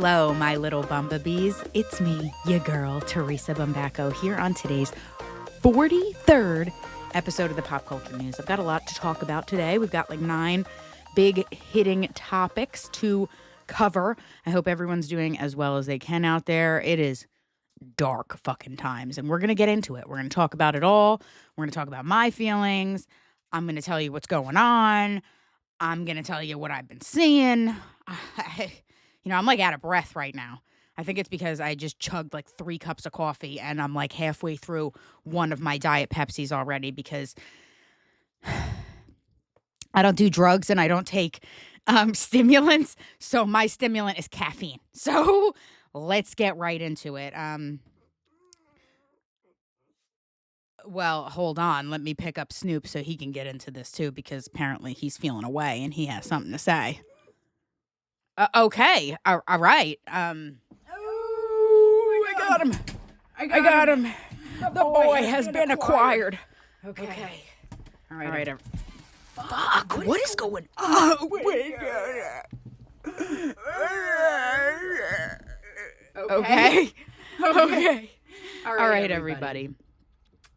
Hello, my little Bumbabees. It's me, your girl, Teresa Bumbacco, here on today's 43rd episode of the Pop Culture News. I've got a lot to talk about today. We've got like 9 big hitting topics to cover. I hope everyone's doing as well as they can out there. It is dark fucking times, and we're going to get into it. We're going to talk about it all. We're going to talk about my feelings. I'm going to tell you what's going on. I'm going to tell you what I've been seeing. I'm like out of breath right now. I think it's because I just chugged like 3 cups of coffee and I'm like halfway through one of my Diet Pepsis already because I don't do drugs and I don't take stimulants. So my stimulant is caffeine. So let's get right into it. Well, hold on. Let me pick up Snoop so he can get into this too, because apparently he's feeling away and he has something to say. Okay. All right. I got him. I got him. The boy has been acquired. Okay. All right. Fuck. What is going on? Oh, my God. Okay. All right, everybody.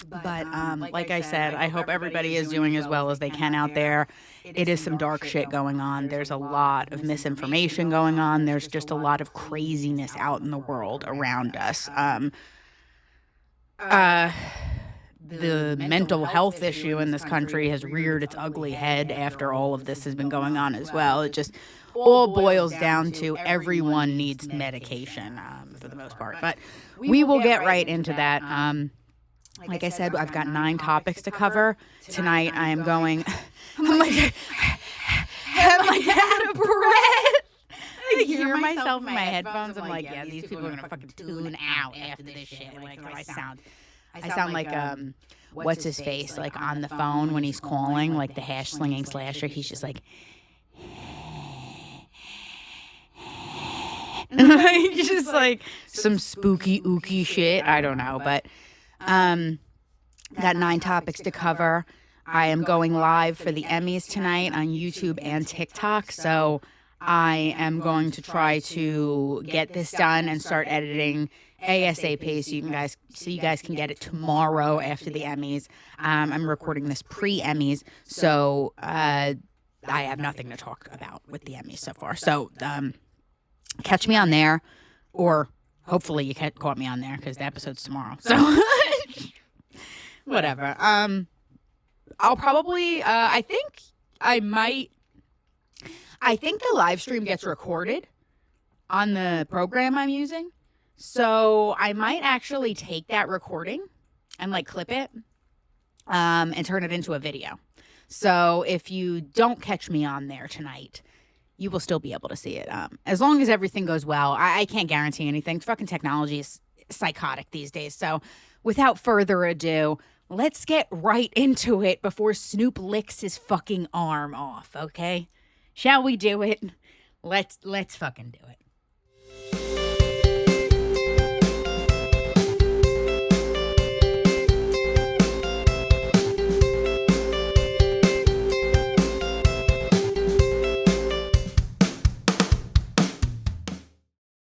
But like I said, I hope everybody is doing as well as they can out there. It is some dark shit going on. There's a lot of misinformation going on. There's just a lot of craziness out in the world around us. The mental health issue in this country has reared its ugly head after all of this has been going on as well. It just all boils down to everyone needs medication for the most part. But we will get right into that. Like I said, I've got 9 topics to cover. Tonight I am going, I'm like out of breath. I hear myself in my headphones. I'm like, yeah, these people are going to fucking tune out after this shit. Like, I sound like, what's his face? Like on the phone when he's calling, like the hash slinging slasher. He's just like, just like some spooky, ooky shit. I don't know, but got 9 topics to cover. I am going live for the Emmys tonight on YouTube and TikTok, so I am going to try to get this done and start editing ASAP so you guys can get it tomorrow after the Emmys. I'm recording this pre-Emmys, so I have nothing to talk about with the Emmys so far. So catch me on there, or hopefully you caught me on there because the episode's tomorrow. So whatever. I'll probably, I think the live stream gets recorded on the program I'm using. So I might actually take that recording and like clip it and turn it into a video. So if you don't catch me on there tonight, you will still be able to see it. As long as everything goes well. I can't guarantee anything. Fucking technology is psychotic these days. So without further ado, let's get right into it before Snoop licks his fucking arm off, okay? Shall we do it? Let's fucking do it.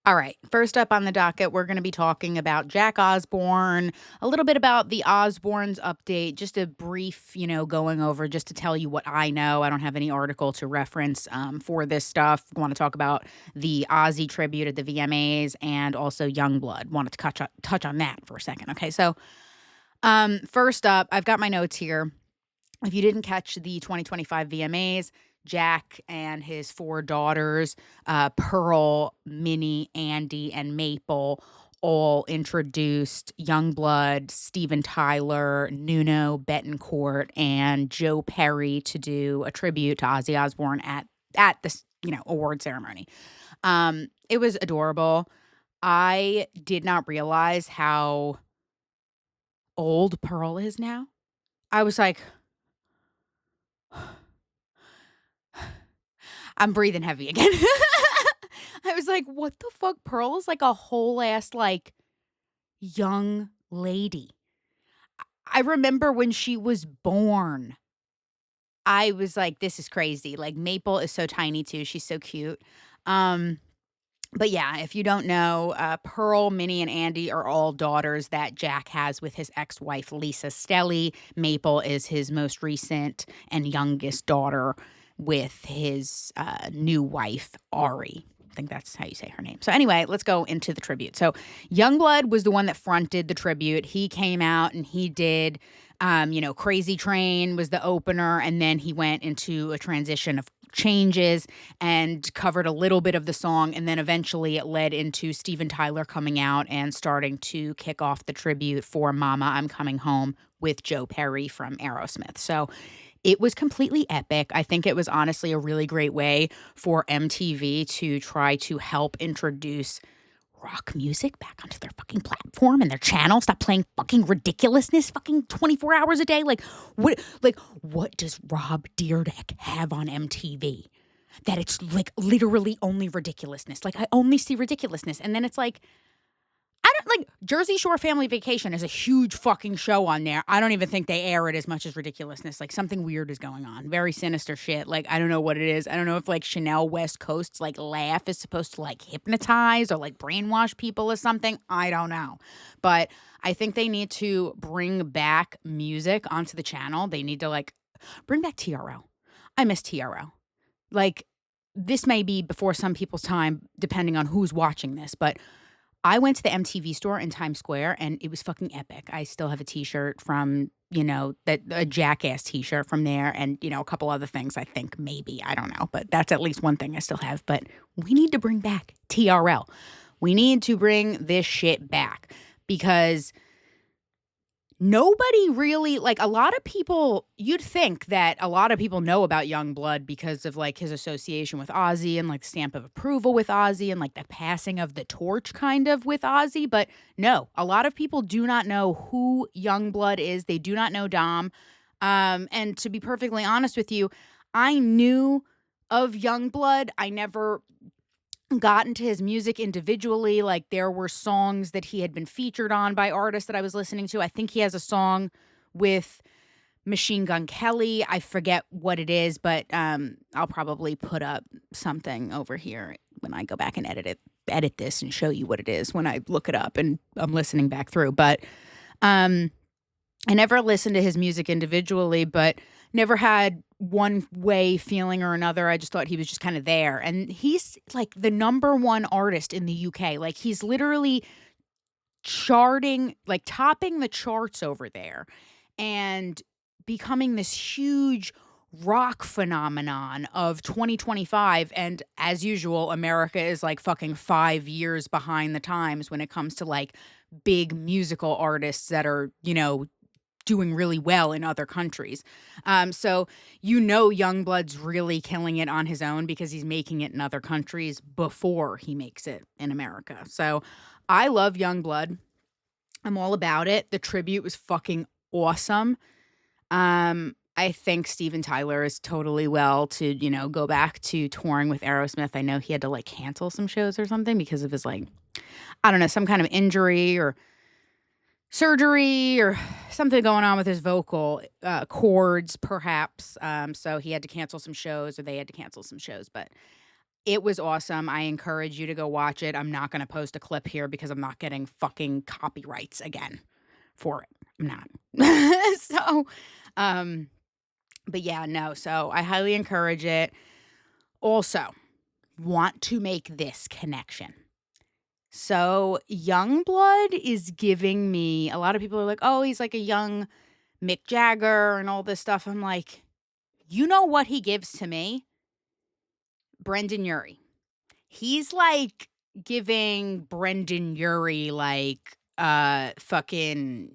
All right, first up on the docket, we're going to be talking about Jack Osbourne, a little bit about the Osbournes update, just a brief, going over just to tell you what I know. I don't have any article to reference for this stuff. I want to talk about the Ozzy tribute at the VMAs and also Yungblud. Wanted to touch on that for a second. Okay, so first up, I've got my notes here. If you didn't catch the 2025 VMAs, Jack and his 4 daughters, Pearl, Minnie, Andy, and Maple, all introduced Yungblud, Steven Tyler, Nuno Bettencourt, and Joe Perry to do a tribute to Ozzy Osbourne at this, award ceremony. It was adorable. I did not realize how old Pearl is now. I was like, I'm breathing heavy again. I was like, what the fuck? Pearl is like a whole ass, like, young lady. I remember when she was born, I was like, this is crazy. Like, Maple is so tiny too. She's so cute. But yeah, if you don't know, Pearl, Minnie, and Andy are all daughters that Jack has with his ex-wife, Lisa Stelly. Maple is his most recent and youngest daughter with his new wife, Ari. I think that's how you say her name. So anyway, let's go into the tribute. So Yungblud was the one that fronted the tribute. He came out and he did, Crazy Train was the opener, and then he went into a transition of changes and covered a little bit of the song, and then eventually it led into Steven Tyler coming out and starting to kick off the tribute for Mama, I'm Coming Home with Joe Perry from Aerosmith. So it was completely epic. I think it was honestly a really great way for MTV to try to help introduce rock music back onto their fucking platform and their channel. Stop playing fucking ridiculousness fucking 24 hours a day. What does Rob Dyrdek have on MTV? That it's like literally only ridiculousness. Like I only see ridiculousness. And then it's like, I don't like Jersey Shore Family Vacation is a huge fucking show on there. I don't even think they air it as much as ridiculousness. Like something weird is going on. Very sinister shit. Like I don't know what it is. I don't know if like Chanel West Coast's like laugh is supposed to like hypnotize or like brainwash people or something. I don't know. But I think they need to bring back music onto the channel. They need to like bring back TRL. I miss TRL. Like this may be before some people's time, depending on who's watching this, but I went to the MTV store in Times Square and it was fucking epic. I still have a t-shirt from, a Jackass t-shirt from there and, a couple other things I think maybe. I don't know. But that's at least one thing I still have. But we need to bring back TRL. We need to bring this shit back because nobody really, like a lot of people, you'd think that a lot of people know about Yungblud because of like his association with Ozzy and like stamp of approval with Ozzy and like the passing of the torch kind of with Ozzy. But no, a lot of people do not know who Yungblud is. They do not know Dom. And to be perfectly honest with you, I knew of Yungblud. I never got into his music individually. Like there were songs that he had been featured on by artists that I was listening to. I think he has a song with Machine Gun Kelly. I forget what it is, but I'll probably put up something over here when I go back and edit this and show you what it is when I look it up and I'm listening back through. But I never listened to his music individually, but never had one way feeling or another. I just thought he was just kind of there. And he's like the number one artist in the UK. Like he's literally charting, like topping the charts over there and becoming this huge rock phenomenon of 2025. And as usual, America is like fucking 5 years behind the times when it comes to like big musical artists that are, doing really well in other countries. So Youngblood's really killing it on his own because he's making it in other countries before he makes it in America. So I love Yungblud. I'm all about it. The tribute was fucking awesome. I think Steven Tyler is totally well to, go back to touring with Aerosmith. I know he had to like cancel some shows or something because of his like, I don't know, some kind of injury or surgery or something going on with his vocal cords, perhaps. So he had to cancel some shows or they had to cancel some shows. But it was awesome. I encourage you to go watch it. I'm not going to post a clip here because I'm not getting fucking copyrights again for it. I'm not. But yeah, no. So I highly encourage it. Also, want to make this connection. So Yungblud is giving me, a lot of people are like, oh, he's like a young Mick Jagger and all this stuff. I'm like, you know what he gives to me? Brendan Urie. He's like giving Brendan Urie like fucking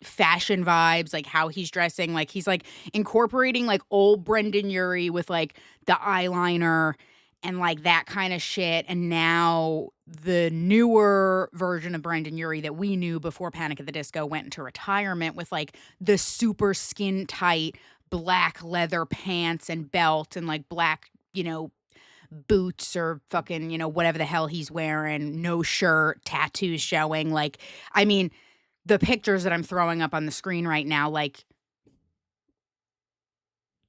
fashion vibes, like how he's dressing. Like he's like incorporating like old Brendan Urie with like the eyeliner and like that kind of shit. And now the newer version of Brendan Urie that we knew before Panic at the Disco went into retirement with like the super skin tight black leather pants and belt and like black, boots or fucking, whatever the hell he's wearing, no shirt, tattoos showing. Like, I mean, the pictures that I'm throwing up on the screen right now, like,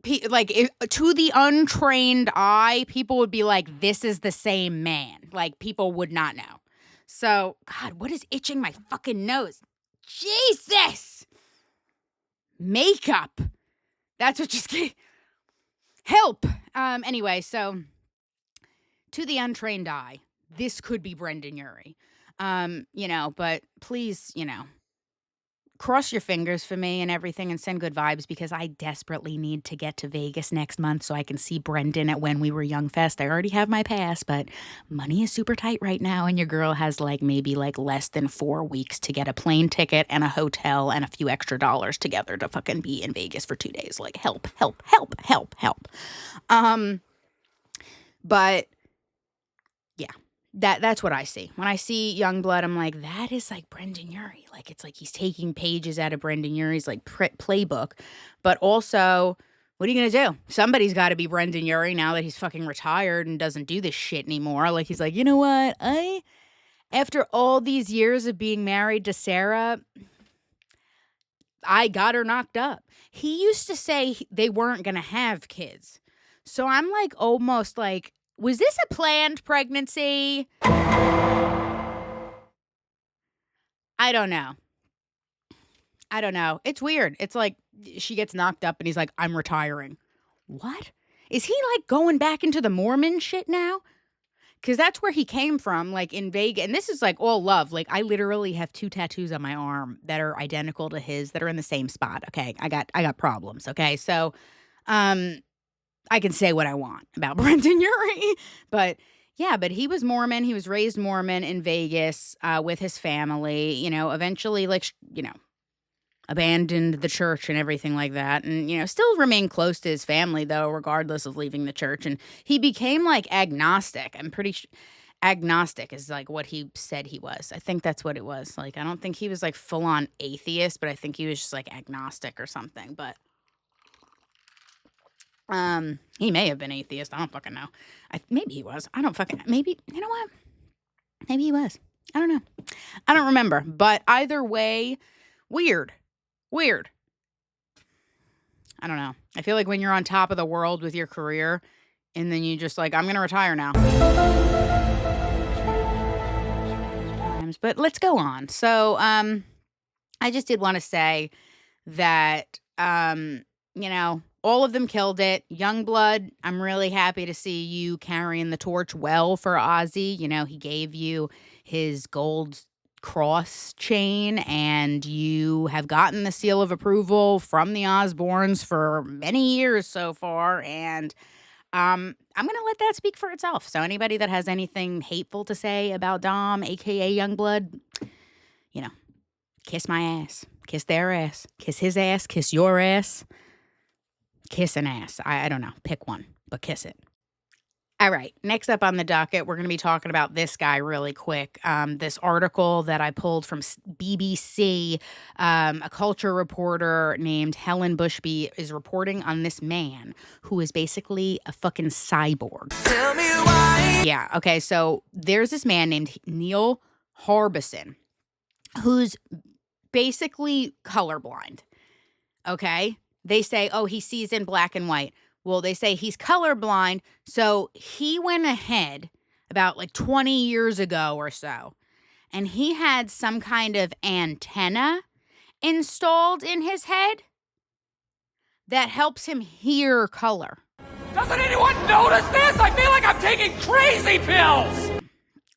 to the untrained eye, people would be like, this is the same man. Like, people would not know. So, God, what is itching my fucking nose? Jesus! Makeup. That's what just help. Anyway, so to the untrained eye, this could be Brendan Urie. But please, cross your fingers for me and everything and send good vibes, because I desperately need to get to Vegas next month so I can see Brendan at When We Were Young Fest. I already have my pass, but money is super tight right now, and your girl has maybe less than 4 weeks to get a plane ticket and a hotel and a few extra dollars together to fucking be in Vegas for 2 days. Like, help. But yeah. That's what I see. When I see Yungblud, I'm like, that is like Brendan Urie. Like, it's like he's taking pages out of Brendan Urie's playbook. But also, what are you going to do? Somebody's got to be Brendan Urie now that he's fucking retired and doesn't do this shit anymore. Like, he's like, you know what? After all these years of being married to Sarah, I got her knocked up. He used to say they weren't going to have kids. So I'm almost like, was this a planned pregnancy? I don't know. It's weird. It's like she gets knocked up and he's like, I'm retiring. What? Is he going back into the Mormon shit now? Because that's where he came from, in Vegas. And this is all love. I literally have 2 tattoos on my arm that are identical to his, that are in the same spot. Okay. I got problems. Okay. So, I can say what I want about Brendan Urie, but he was Mormon. He was raised Mormon in Vegas with his family, eventually abandoned the church and everything like that. And, still remained close to his family though, regardless of leaving the church. And he became agnostic. I'm pretty sure agnostic is what he said he was. I think that's what it was. I don't think he was full on atheist, but I think he was just agnostic or something. But he may have been atheist. I don't fucking know. Maybe he was. Maybe, you know what? Maybe he was. I don't know. I don't remember. But either way, weird. I don't know. I feel like when you're on top of the world with your career and then you just I'm going to retire now. But let's go on. So, I just did want to say that, all of them killed it. Yungblud, I'm really happy to see you carrying the torch well for Ozzy. He gave you his gold cross chain, and you have gotten the seal of approval from the Osbournes for many years so far. And I'm going to let that speak for itself. So anybody that has anything hateful to say about Dom, a.k.a. Yungblud, kiss my ass. Kiss their ass. Kiss his ass. Kiss your ass. Kiss an ass. I don't know. Pick one, but kiss it. All right. Next up on the docket, we're going to be talking about this guy really quick. This article that I pulled from BBC, a culture reporter named Helen Bushby is reporting on this man who is basically a fucking cyborg. Tell me why. Yeah. Okay. So there's this man named Neil Harbison who's basically colorblind. Okay. They say, oh, he sees in black and white. Well, they say he's colorblind, so he went ahead about 20 years ago or so, and he had some kind of antenna installed in his head that helps him hear color. Doesn't anyone notice this? I feel like I'm taking crazy pills!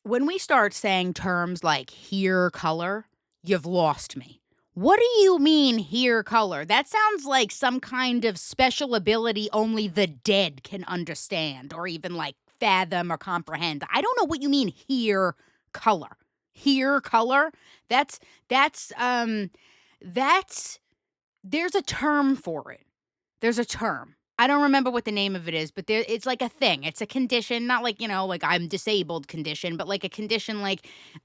When we start saying terms like hear color, you've lost me. What do you mean hear color? That sounds like some kind of special ability only the dead can understand or even fathom or comprehend. I don't know what you mean hear color. Hear color? That's there's a term for it. There's a term. I don't remember what the name of it is, but it's a thing. It's a condition, not I'm disabled condition, but a condition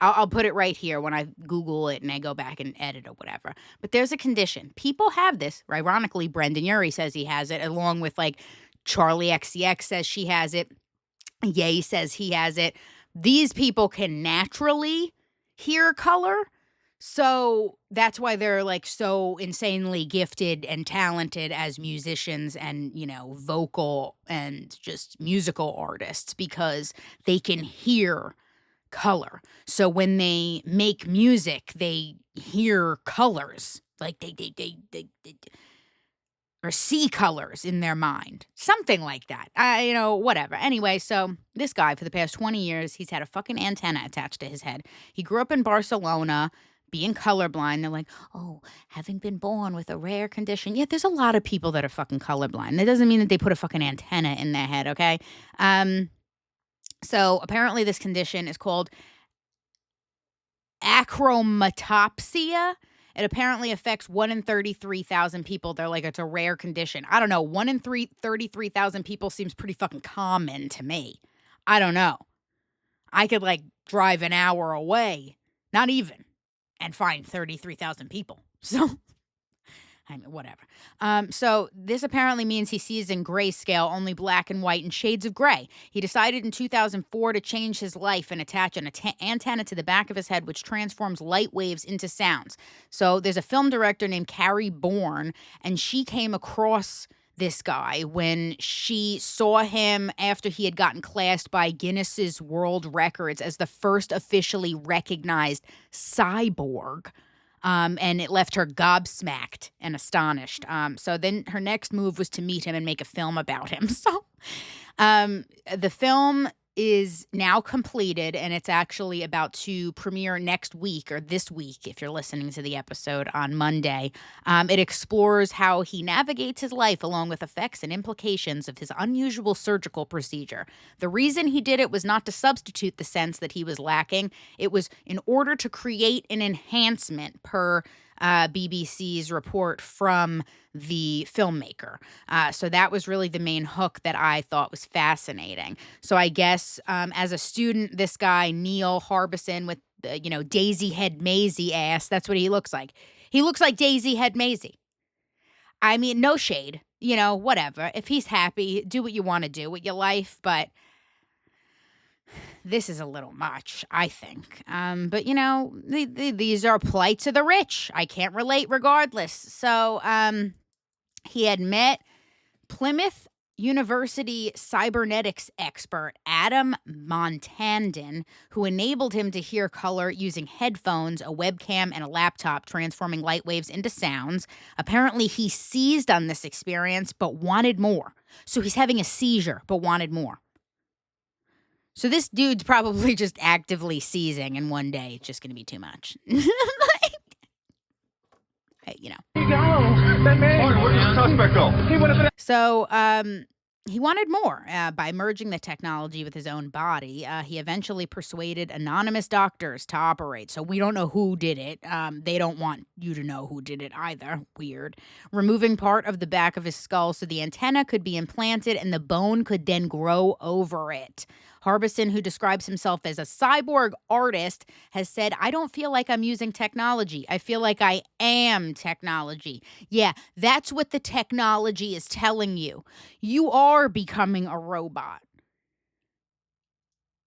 I'll put it right here when I Google it and I go back and edit or whatever. But there's a condition. People have this. Ironically, Brendan Urie says he has it, along with Charlie XCX says she has it. Ye says he has it. These people can naturally hear color. So that's why they're like so insanely gifted and talented as musicians and, vocal and just musical artists because they can hear color. So when they make music, they hear colors. Like they or see colors in their mind. Something like that. Whatever. Anyway, so this guy for the past 20 years, he's had a fucking antenna attached to his head. He grew up in Barcelona being colorblind. They're like, oh, having been born with a rare condition. Yeah, there's a lot of people that are fucking colorblind. That doesn't mean that they put a fucking antenna in their head, okay? So apparently this condition is called achromatopsia. It apparently affects 1 in 33,000 people. They're like, it's a rare condition. I don't know. 1 in 33,000 people seems pretty fucking common to me. I don't know. I could like drive an hour away, not even, and find 33,000 people. So, I mean, whatever. So this apparently means he sees in grayscale, only black and white and shades of gray. He decided in 2004 to change his life and attach an antenna to the back of his head, which transforms light waves into sounds. So there's a film director named Carrie Bourne, and she came across this guy when she saw him after he had gotten classed by Guinness's World Records as the first officially recognized cyborg. And it left her gobsmacked and astonished. So then her next move was to meet him and make a film about him. So the film is now completed, and it's actually about to premiere next week, or this week, if you're listening to the episode on Monday. It explores how he navigates his life along with effects and implications of his unusual surgical procedure. The reason he did it was not to substitute the sense that he was lacking. It was in order to create an enhancement, per BBC's report from the filmmaker. So that was really the main hook that I thought was fascinating. So I guess as a student, this guy, Neil Harbison, with, daisy head Mayzie ass, that's what he looks like. He looks like daisy head Mayzie. I mean, no shade, whatever. If he's happy, do what you want to do with your life, but this is a little much, I think. But, these are plights of the rich. I can't relate regardless. So he had met Plymouth University cybernetics expert Adam Montandon, who enabled him to hear color using headphones, a webcam, and a laptop, transforming light waves into sounds. Apparently, he seized on this experience but wanted more. So he's having a seizure but wanted more. So this dude's probably just actively seizing, and one day it's just going to be too much. Hey, There you go. Where did the suspect go? So, he wanted more. By merging the technology with his own body, he eventually persuaded anonymous doctors to operate. So we don't know who did it. They don't want you to know who did it either. Weird. Removing part of the back of his skull so the antenna could be implanted and the bone could then grow over it. Harbison, who describes himself as a cyborg artist, has said, I don't feel like I'm using technology. I feel like I am technology. Yeah, that's what the technology is telling you. You are becoming a robot.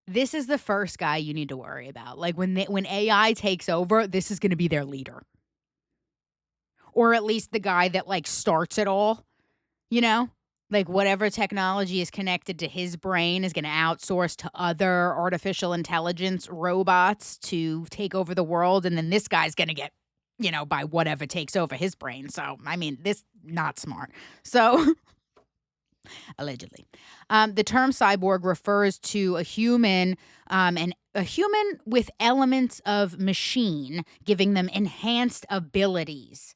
This is the first guy you need to worry about. Like when AI takes over, this is going to be their leader. Or at least the guy that like starts it all, Like whatever technology is connected to his brain is going to outsource to other artificial intelligence robots to take over the world. And then this guy's going to get, by whatever takes over his brain. So, I mean, this not smart. So, allegedly. The term cyborg refers to a human and a human with elements of machine, giving them enhanced abilities.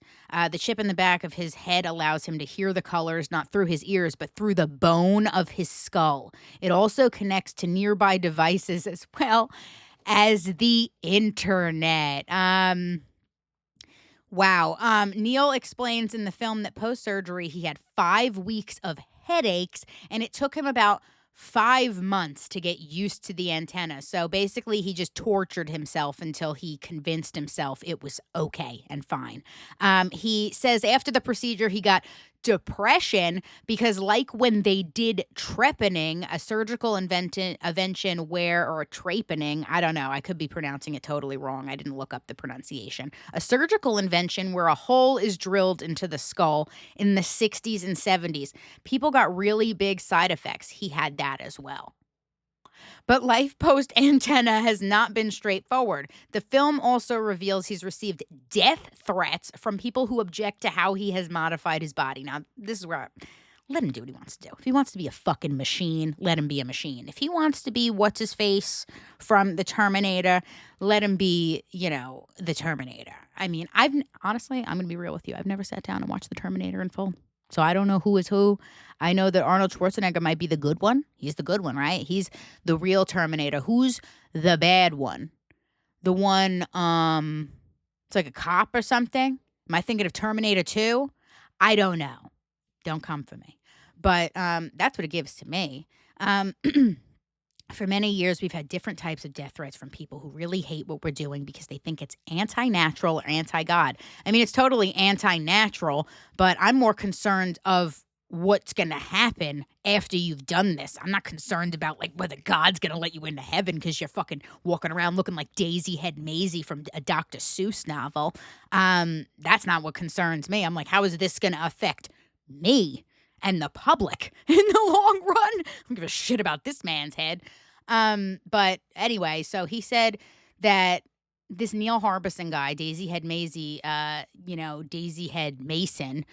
The chip in the back of his head allows him to hear the colors, not through his ears, but through the bone of his skull. It also connects to nearby devices as well as the internet. Wow. Neil explains in the film that post-surgery, he had 5 weeks of headaches, and it took him about 5 months to get used to the antenna. So basically, he just tortured himself until he convinced himself it was okay and fine. He says after the procedure, he got depression, because like when they did trepanning, a surgical invention where, or trepanning, I don't know, I could be pronouncing it totally wrong. I didn't look up the pronunciation. A surgical invention where a hole is drilled into the skull in the 60s and 70s. People got really big side effects. He had that as well. But life post Antenna has not been straightforward. The film also reveals he's received death threats from people who object to how he has modified his body. Now, this is where let him do what he wants to do. If he wants to be a fucking machine, let him be a machine. If he wants to be what's-his-face from the Terminator, let him be, the Terminator. I mean, honestly, I'm going to be real with you. I've never sat down and watched the Terminator in full. So I don't know who is who. I know that Arnold Schwarzenegger might be the good one. He's the good one, right? He's the real Terminator. Who's the bad one? The one, it's like a cop or something? Am I thinking of Terminator 2? I don't know. Don't come for me. But that's what it gives to me. For many years, we've had different types of death threats from people who really hate what we're doing because they think it's anti-natural or anti-God. I mean, it's totally anti-natural, but I'm more concerned of what's going to happen after you've done this. I'm not concerned about, like, whether God's going to let you into heaven because you're fucking walking around looking like Daisy Head Mayzie from a Dr. Seuss novel. That's not what concerns me. I'm like, how is this going to affect me and the public in the long run? I don't give a shit about this man's head. But anyway, so he said that this Neil Harbison guy, Daisy Head Mayzie, Daisy Head Mason,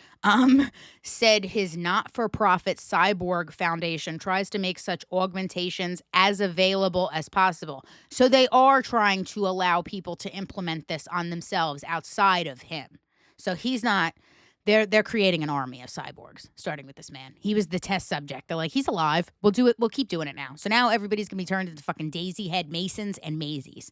said his not-for-profit Cyborg Foundation tries to make such augmentations as available as possible. So they are trying to allow people to implement this on themselves outside of him. So he's not... They're creating an army of cyborgs, starting with this man. He was the test subject. They're like, he's alive. We'll do it. We'll keep doing it now. So now everybody's going to be turned into fucking Daisy Head Masons and Mayzies.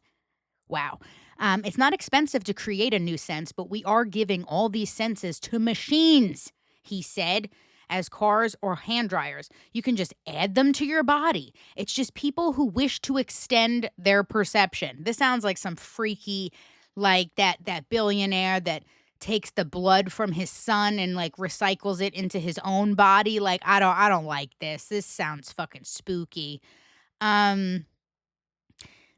Wow. It's not expensive to create a new sense, but we are giving all these senses to machines, he said, as cars or hand dryers. You can just add them to your body. It's just people who wish to extend their perception. This sounds like some freaky, like that billionaire that takes the blood from his son and like recycles it into his own body. Like, I don't like this. This sounds fucking spooky.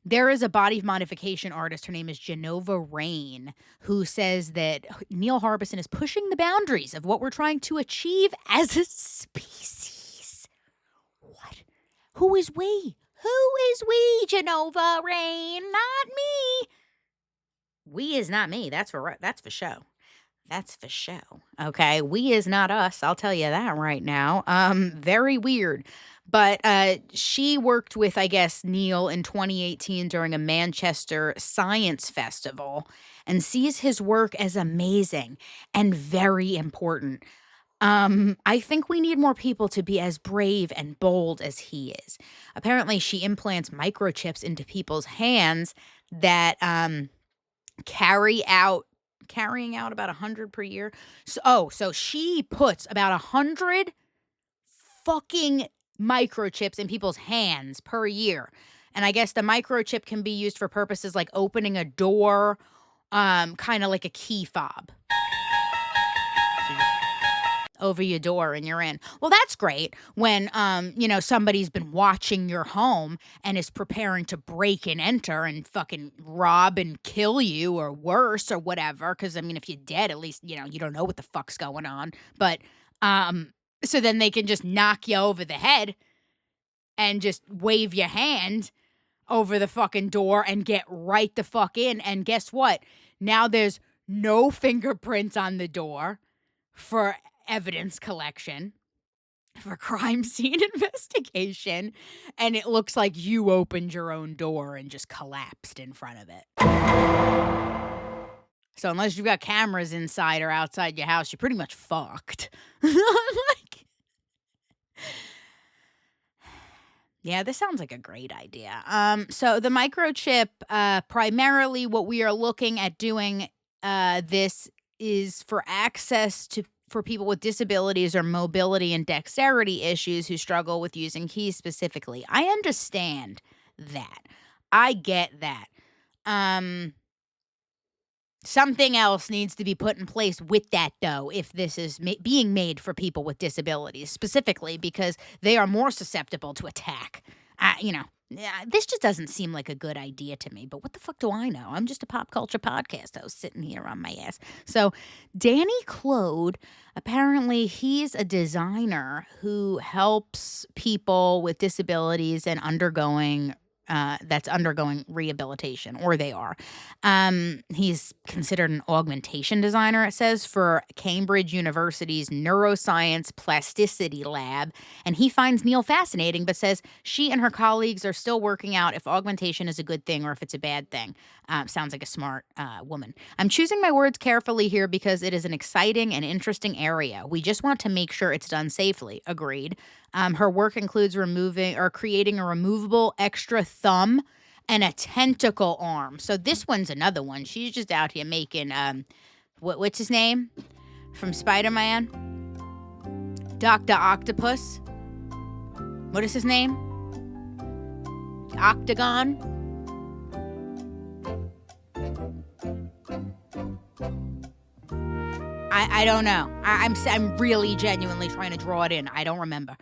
There is a body modification artist, her name is Genova Rain, who says that Neil Harbison is pushing the boundaries of what we're trying to achieve as a species. What? Who is we? Who is we, Genova Rain? Not me. We is not me. That's for show. That's for show. Okay. We is not us. I'll tell you that right now. Very weird. But she worked with, I guess, Neil in 2018 during a Manchester Science Festival and sees his work as amazing and very important. I think we need more people to be as brave and bold as he is. Apparently, she implants microchips into people's hands that carrying out about 100 per year. So she puts about 100 fucking microchips in people's hands per year. And I guess the microchip can be used for purposes like opening a door, kind of like a key fob over your door and you're in. Well, that's great when, somebody's been watching your home and is preparing to break and enter and fucking rob and kill you or worse or whatever. Because, I mean, if you're dead, at least, you don't know what the fuck's going on. But, so then they can just knock you over the head and just wave your hand over the fucking door and get right the fuck in. And guess what? Now there's no fingerprints on the door for evidence collection, for crime scene investigation, and it looks like you opened your own door and just collapsed in front of it. So unless you've got cameras inside or outside your house, you're pretty much fucked. Yeah, this sounds like a great idea. So the microchip, primarily what we are looking at doing this is for access for people with disabilities or mobility and dexterity issues who struggle with using keys specifically. I understand that. I get that. Something else needs to be put in place with that, though, if this is being made for people with disabilities, specifically because they are more susceptible to attack. This just doesn't seem like a good idea to me, but what the fuck do I know? I'm just a pop culture podcast host sitting here on my ass. So, Danny Claude, apparently he's a designer who helps people with disabilities and undergoing rehabilitation, or they are. He's considered an augmentation designer, it says, for Cambridge University's Neuroscience Plasticity Lab. And he finds Neil fascinating, but says she and her colleagues are still working out if augmentation is a good thing or if it's a bad thing. Sounds like a smart woman. I'm choosing my words carefully here because it is an exciting and interesting area. We just want to make sure it's done safely. Agreed. Her work includes creating a removable extra thumb and a tentacle arm. So this one's another one. She's just out here making, what's his name? From Spider-Man? Dr. Octopus. What is his name? Octagon? I don't know. I'm really genuinely trying to draw it in. I don't remember.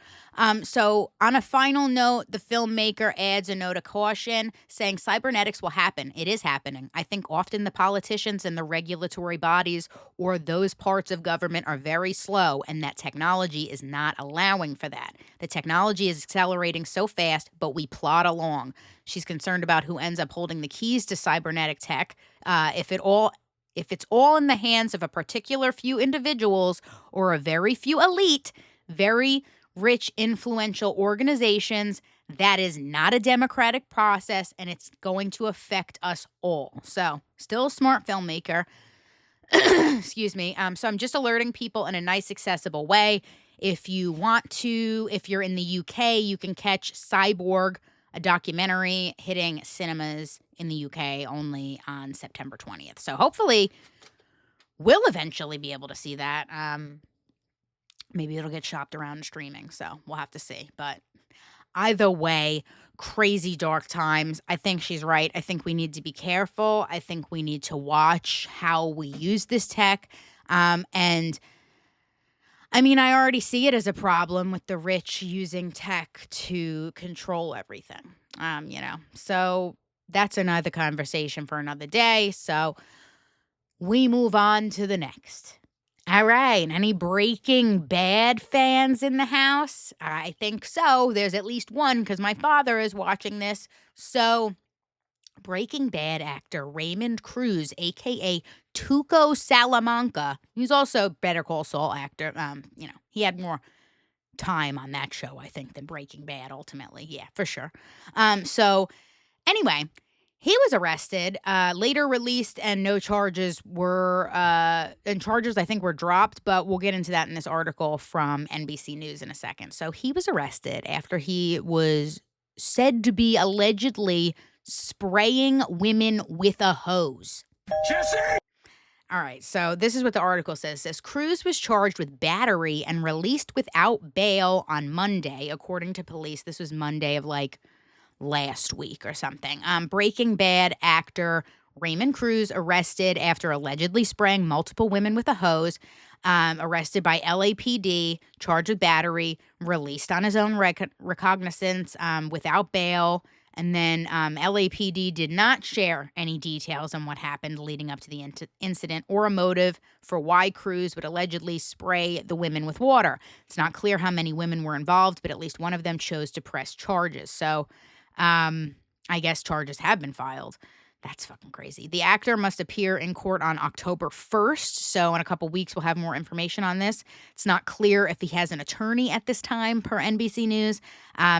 So on a final note, the filmmaker adds a note of caution saying cybernetics will happen. It is happening. I think often the politicians and the regulatory bodies or those parts of government are very slow, and that technology is not allowing for that. The technology is accelerating so fast, but we plod along. She's concerned about who ends up holding the keys to cybernetic tech. If it's all in the hands of a particular few individuals or a very few elite, very rich, influential organizations, that is not a democratic process, and it's going to affect us all. So, still a smart filmmaker. Excuse me. So I'm just alerting people in a nice, accessible way. If you're in the UK, you can catch Cyborg, a documentary hitting cinemas in the UK only on September 20th. So hopefully we'll eventually be able to see that. Maybe it'll get shopped around streaming, so we'll have to see. But either way, crazy dark times. I think she's right. I think we need to be careful. I think we need to watch how we use this tech. And I mean, I already see it as a problem with the rich using tech to control everything. So that's another conversation for another day. So we move on to the next. All right. Any Breaking Bad fans in the house? I think so. There's at least one because my father is watching this. So Breaking Bad actor Raymond Cruz, a.k.a. Tuco Salamanca. He's also Better Call Saul actor. He had more time on that show, I think, than Breaking Bad ultimately. Yeah, for sure. So anyway, he was arrested, later released, and no charges were, I think were dropped, but we'll get into that in this article from NBC News in a second. So he was arrested after he was said to be allegedly spraying women with a hose. Jesse! All right, so this is what the article says. It says, Cruz was charged with battery and released without bail on Monday, according to police. This was Monday of last week or something. Breaking Bad actor Raymond Cruz arrested after allegedly spraying multiple women with a hose, arrested by LAPD, charged with battery, released on his own recognizance without bail. And then LAPD did not share any details on what happened leading up to the incident or a motive for why Cruz would allegedly spray the women with water. It's not clear how many women were involved, but at least one of them chose to press charges. So I guess charges have been filed. That's fucking crazy. The actor must appear in court on October 1st. So in a couple weeks, we'll have more information on this. It's not clear if he has an attorney at this time, per NBC News.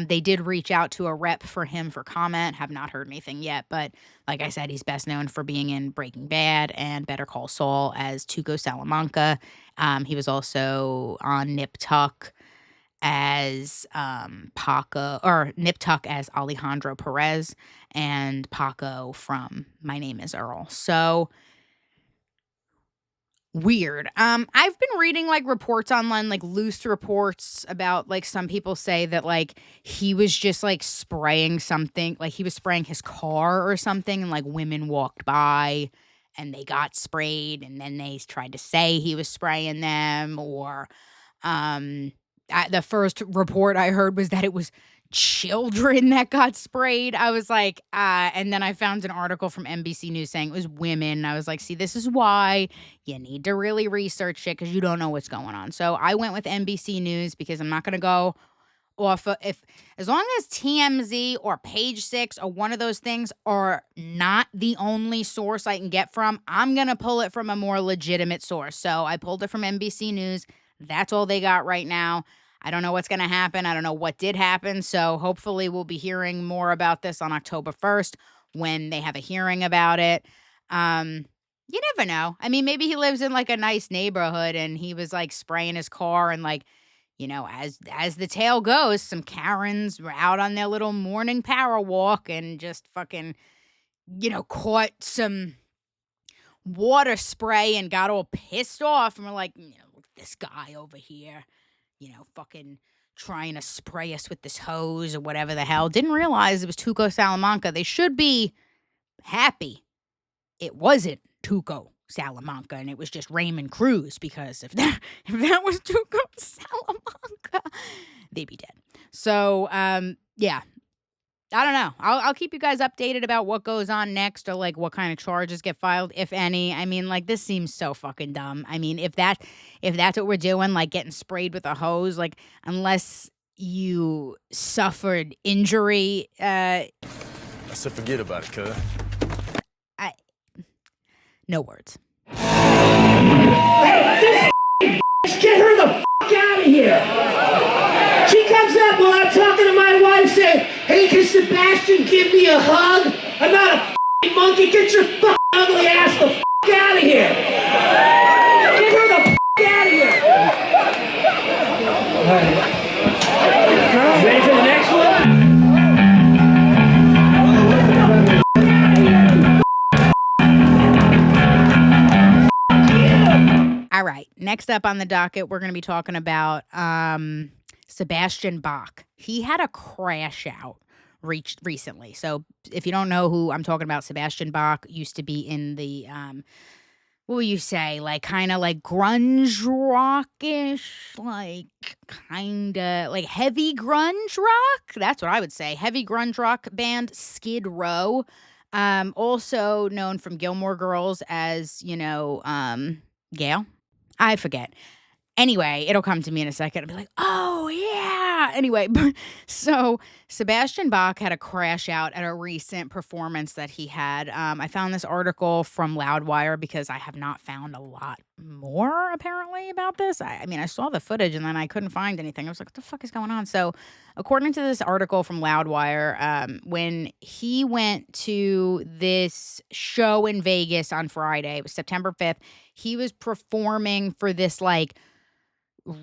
They did reach out to a rep for him for comment. Have not heard anything yet. But like I said, he's best known for being in Breaking Bad and Better Call Saul as Tuco Salamanca. He was also on Nip Tuck as Nip Tuck as Alejandro Perez, and Paco from My Name is Earl. So weird. I've been reading reports online, loose reports about some people say that he was just spraying something, he was spraying his car or something, and women walked by and they got sprayed, and then they tried to say he was spraying them, or the first report I heard was that it was children that got sprayed. I was like, and then I found an article from NBC News saying it was women. I was like, see, this is why you need to really research it, because you don't know what's going on. So I went with NBC News because I'm not going to go off of, as long as TMZ or Page Six or one of those things are not the only source I can get from, I'm going to pull it from a more legitimate source. So I pulled it from NBC News. That's all they got right now. I don't know what's going to happen. I don't know what did happen. So hopefully we'll be hearing more about this on October 1st when they have a hearing about it. You never know. I mean, maybe he lives in like a nice neighborhood and he was like spraying his car, and like, you know, as the tale goes, some Karens were out on their little morning power walk and just fucking, you know, caught some water spray and got all pissed off and were like, you know, look at this guy over here, you know, fucking trying to spray us with this hose or whatever the hell. Didn't realize it was Tuco Salamanca. They should be happy it wasn't Tuco Salamanca and it was just Raymond Cruz, because if that was Tuco Salamanca, they'd be dead. So, yeah. I don't know. I'll keep you guys updated about what goes on next, or like what kind of charges get filed, if any. I mean, like, this seems so fucking dumb. I mean, if that's what we're doing, like getting sprayed with a hose, like, unless you suffered injury, I said forget about it, cuz. No words. Hey, this get her the out of here. She comes up while I'm talking to my wife saying, hey, can Sebastian give me a hug? I'm not a monkey. Get your ugly ass the out of here. Get her the out of here. All right. Ready for the next one? All right. Next up on the docket, we're going to be talking about Sebastian Bach. He had a crash out recently. So if you don't know who I'm talking about, Sebastian Bach used to be in the, what would you say, like kind of like grunge rockish, like kind of like heavy grunge rock. That's what I would say. Heavy grunge rock band Skid Row. Also known from Gilmore Girls as, you know, Gail. I forget. Anyway, it'll come to me in a second. I'll be like, oh, yeah. Anyway, so Sebastian Bach had a crash out at a recent performance that he had. I found this article from Loudwire because I have not found a lot more, apparently, about this. I mean, I saw the footage and then I couldn't find anything. I was like, what the fuck is going on? So according to this article from Loudwire, when he went to this show in Vegas on Friday, it was September 5th, he was performing for this, like,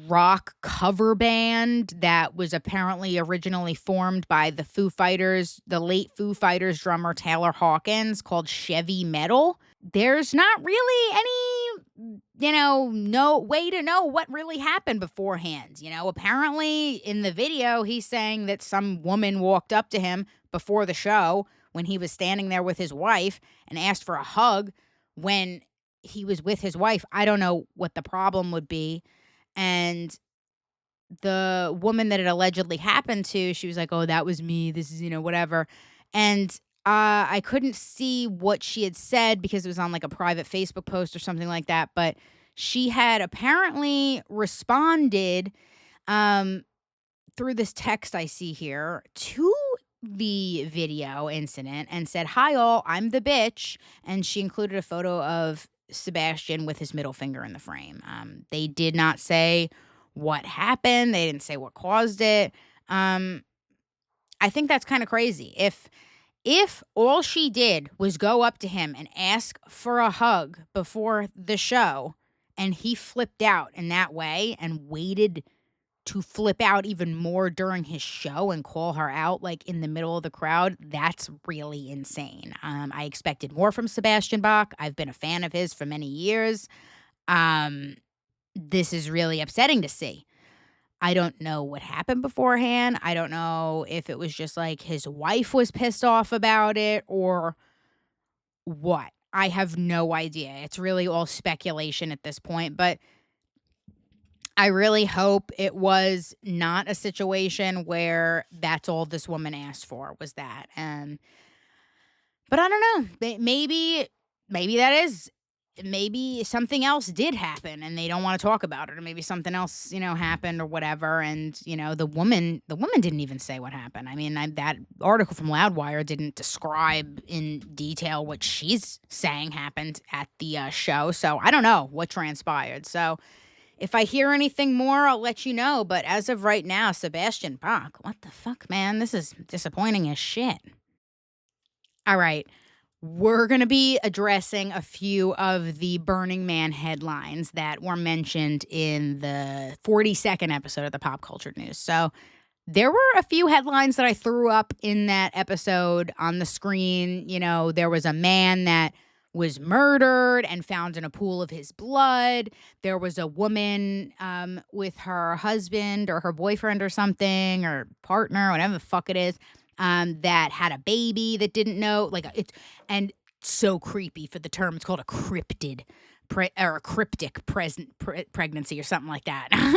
rock cover band that was apparently originally formed by the Foo Fighters, the late Foo Fighters drummer Taylor Hawkins, called Chevy Metal. There's not really any, you know, no way to know what really happened beforehand. You know, apparently in the video, he's saying that some woman walked up to him before the show when he was standing there with his wife and asked for a hug when he was with his wife. I don't know what the problem would be. And the woman that it allegedly happened to, she was like, oh, that was me. This is, you know, whatever. And I couldn't see what she had said because it was on like a private Facebook post or something like that. But she had apparently responded through this text I see here to the video incident and said, hi, all, I'm the bitch. And she included a photo of Sebastian with his middle finger in the frame. They did not say what happened. They didn't say what caused it. I think that's kind of crazy. If all she did was go up to him and ask for a hug before the show, and he flipped out in that way and waited to flip out even more during his show and call her out like in the middle of the crowd, that's really insane. I expected more from Sebastian Bach. I've been a fan of his for many years. This is really upsetting to see. I don't know what happened beforehand. I don't know if it was just like his wife was pissed off about it or what. I have no idea. It's really all speculation at this point, but I really hope it was not a situation where that's all this woman asked for was that. But I don't know. Maybe something else did happen and they don't want to talk about it, or maybe something else, happened or whatever. And, the woman didn't even say what happened. I mean, that article from Loudwire didn't describe in detail what she's saying happened at the show. So I don't know what transpired. So if I hear anything more, I'll let you know. But as of right now, Sebastian Bach, what the fuck, man? This is disappointing as shit. All right. We're going to be addressing a few of the Burning Man headlines that were mentioned in the 42nd episode of the Pop Culture News. So there were a few headlines that I threw up in that episode on the screen. There was a man that was murdered and found in a pool of his blood. There was a woman with her husband or her boyfriend or something, or partner, whatever the fuck it is, that had a baby that didn't know. And so creepy for the term. It's called a cryptic pregnancy or something like that. And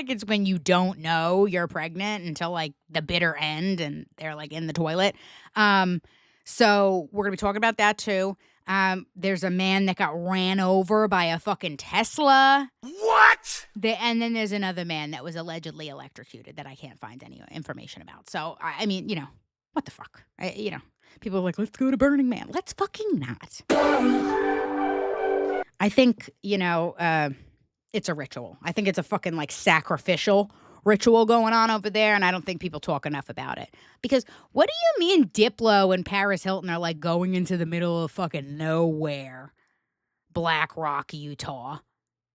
it's when you don't know you're pregnant until the bitter end and they're in the toilet. So we're gonna be talking about that too. There's a man that got ran over by a fucking Tesla. What? And then there's another man that was allegedly electrocuted that I can't find any information about. So, I mean, what the fuck? People are like, let's go to Burning Man. Let's fucking not. I think, it's a ritual. I think it's a fucking sacrificial ritual going on over there, and I don't think people talk enough about it. Because what do you mean Diplo and Paris Hilton are going into the middle of fucking nowhere, Black Rock, Utah,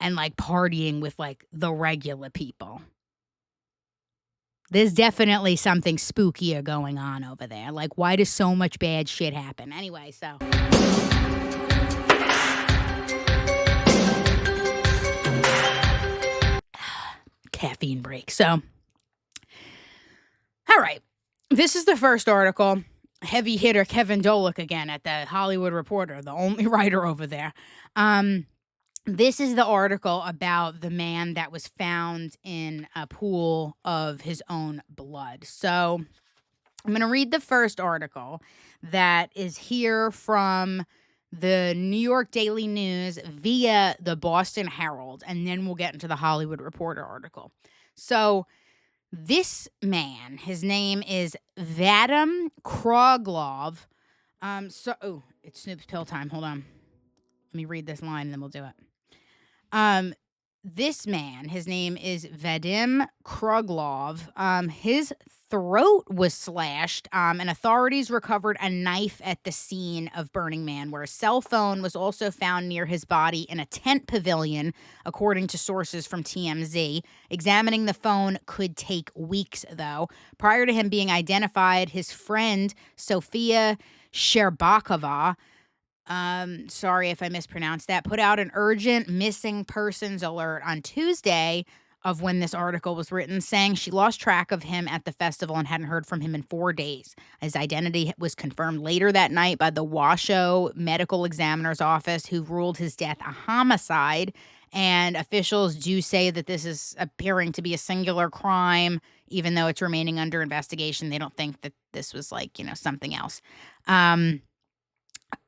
and partying with the regular people? There's definitely something spookier going on over there. Why does so much bad shit happen? Anyway, so caffeine break. So, all right. This is the first article. Heavy hitter Kevin Dolick again at the Hollywood Reporter, the only writer over there. This is the article about the man that was found in a pool of his own blood. So I'm going to read the first article that is here from the New York Daily News via the Boston Herald, and then we'll get into the Hollywood Reporter article. So this man, his name is Vadim Kroglov. It's Snoop's pill time. Hold on. Let me read this line and then we'll do it. This man, his name is Vadim Kroglov. His throat was slashed, and authorities recovered a knife at the scene of Burning Man, where a cell phone was also found near his body in a tent pavilion, according to sources from TMZ. Examining the phone could take weeks, though. Prior to him being identified, his friend, Sofia Sherbakova, sorry if I mispronounced that, put out an urgent missing persons alert on Tuesday of when this article was written, saying she lost track of him at the festival and hadn't heard from him in 4 days. His identity was confirmed later that night by the Washoe Medical Examiner's Office, who ruled his death a homicide. And officials do say that this is appearing to be a singular crime, even though it's remaining under investigation. They don't think that this was something else.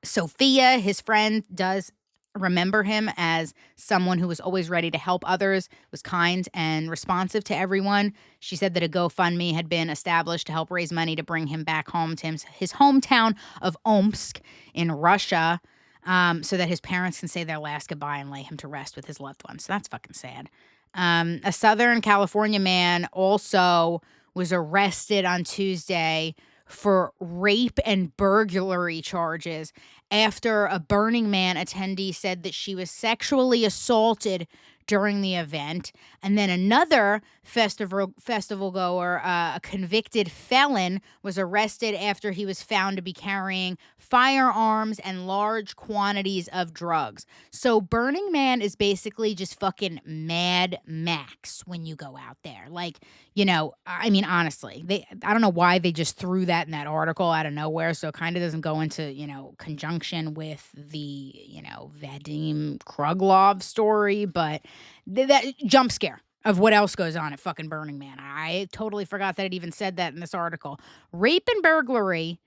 Sophia, his friend, does remember him as someone who was always ready to help others, was kind and responsive to everyone. She said that a GoFundMe had been established to help raise money to bring him back home to his hometown of Omsk in Russia, so that his parents can say their last goodbye and lay him to rest with his loved ones. So that's fucking sad. A Southern California man also was arrested on Tuesday for rape and burglary charges after a Burning Man attendee said that she was sexually assaulted during the event. And then another festival goer, a convicted felon, was arrested after he was found to be carrying firearms and large quantities of drugs. So Burning Man is basically just fucking Mad Max when you go out there. Like, you know, I mean, honestly, I don't know why they just threw that in that article out of nowhere. So it kind of doesn't go into, you know, conjunction with the, you know, Vadim Kruglov story, but that jump scare of what else goes on at fucking Burning Man. I totally forgot that it even said that in this article. Rape and burglary,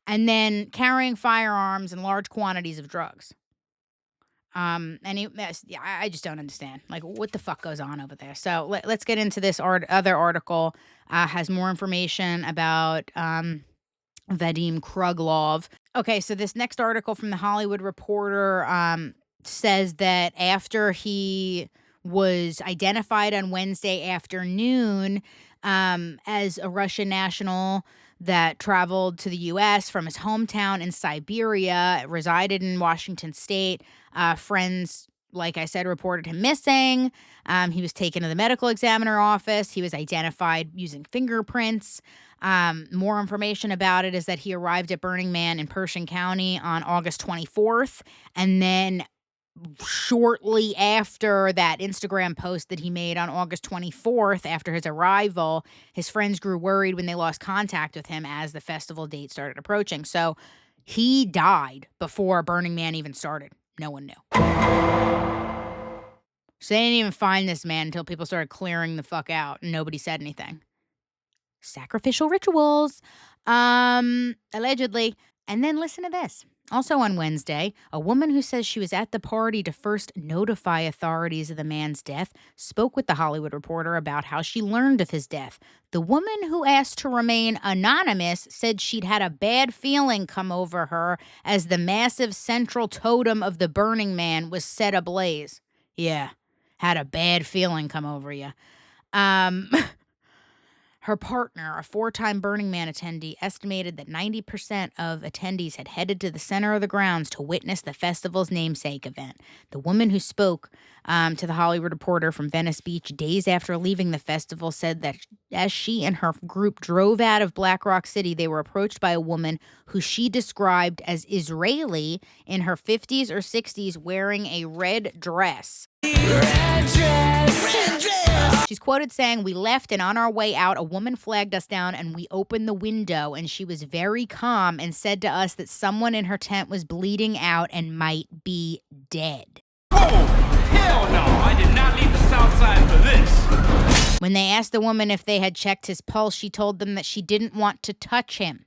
and then carrying firearms and large quantities of drugs. I just don't understand. Like, what the fuck goes on over there? So let's get into this other article. Has more information about Vadim Kruglov. Okay, so this next article from the Hollywood Reporter says that after he was identified on Wednesday afternoon as a Russian national that traveled to the U.S. from his hometown in Siberia, resided in Washington State. Friends, like I said, reported him missing. He was taken to the medical examiner office. He was identified using fingerprints. More information about it is that he arrived at Burning Man in Pershing County on August 24th, and then shortly after that Instagram post that he made on August 24th, after his arrival, his friends grew worried when they lost contact with him as the festival date started approaching. So he died before Burning Man even started. No one knew. So they didn't even find this man until people started clearing the fuck out and nobody said anything. Sacrificial rituals, allegedly. And then listen to this. Also on Wednesday, a woman who says she was at the party to first notify authorities of the man's death spoke with the Hollywood Reporter about how she learned of his death. The woman, who asked to remain anonymous, said she'd had a bad feeling come over her as the massive central totem of the Burning Man was set ablaze. Yeah, had a bad feeling come over you. Her partner, a 4-time Burning Man attendee, estimated that 90% of attendees had headed to the center of the grounds to witness the festival's namesake event. The woman who spoke to the Hollywood Reporter from Venice Beach days after leaving the festival said that as she and her group drove out of Black Rock City, they were approached by a woman who she described as Israeli, in her 50s or 60s, wearing a red dress. Red dress. She's quoted saying, "We left, and on our way out, a woman flagged us down, and we opened the window, and she was very calm and said to us that someone in her tent was bleeding out and might be dead." Oh, hell no! I did not leave the South Side for this. When they asked the woman if they had checked his pulse, she told them that she didn't want to touch him.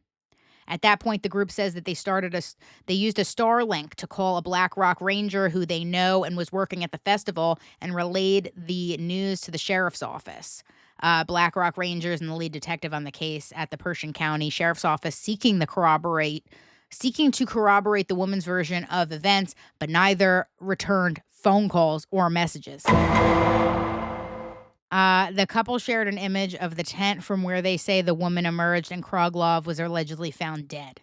At that point, the group says that they used a Starlink to call a Black Rock Ranger who they know and was working at the festival, and relayed the news to the sheriff's office. Black Rock Rangers and the lead detective on the case at the Pershing County Sheriff's Office seeking to corroborate the woman's version of events, but neither returned phone calls or messages. The couple shared an image of the tent from where they say the woman emerged and Kruglov was allegedly found dead.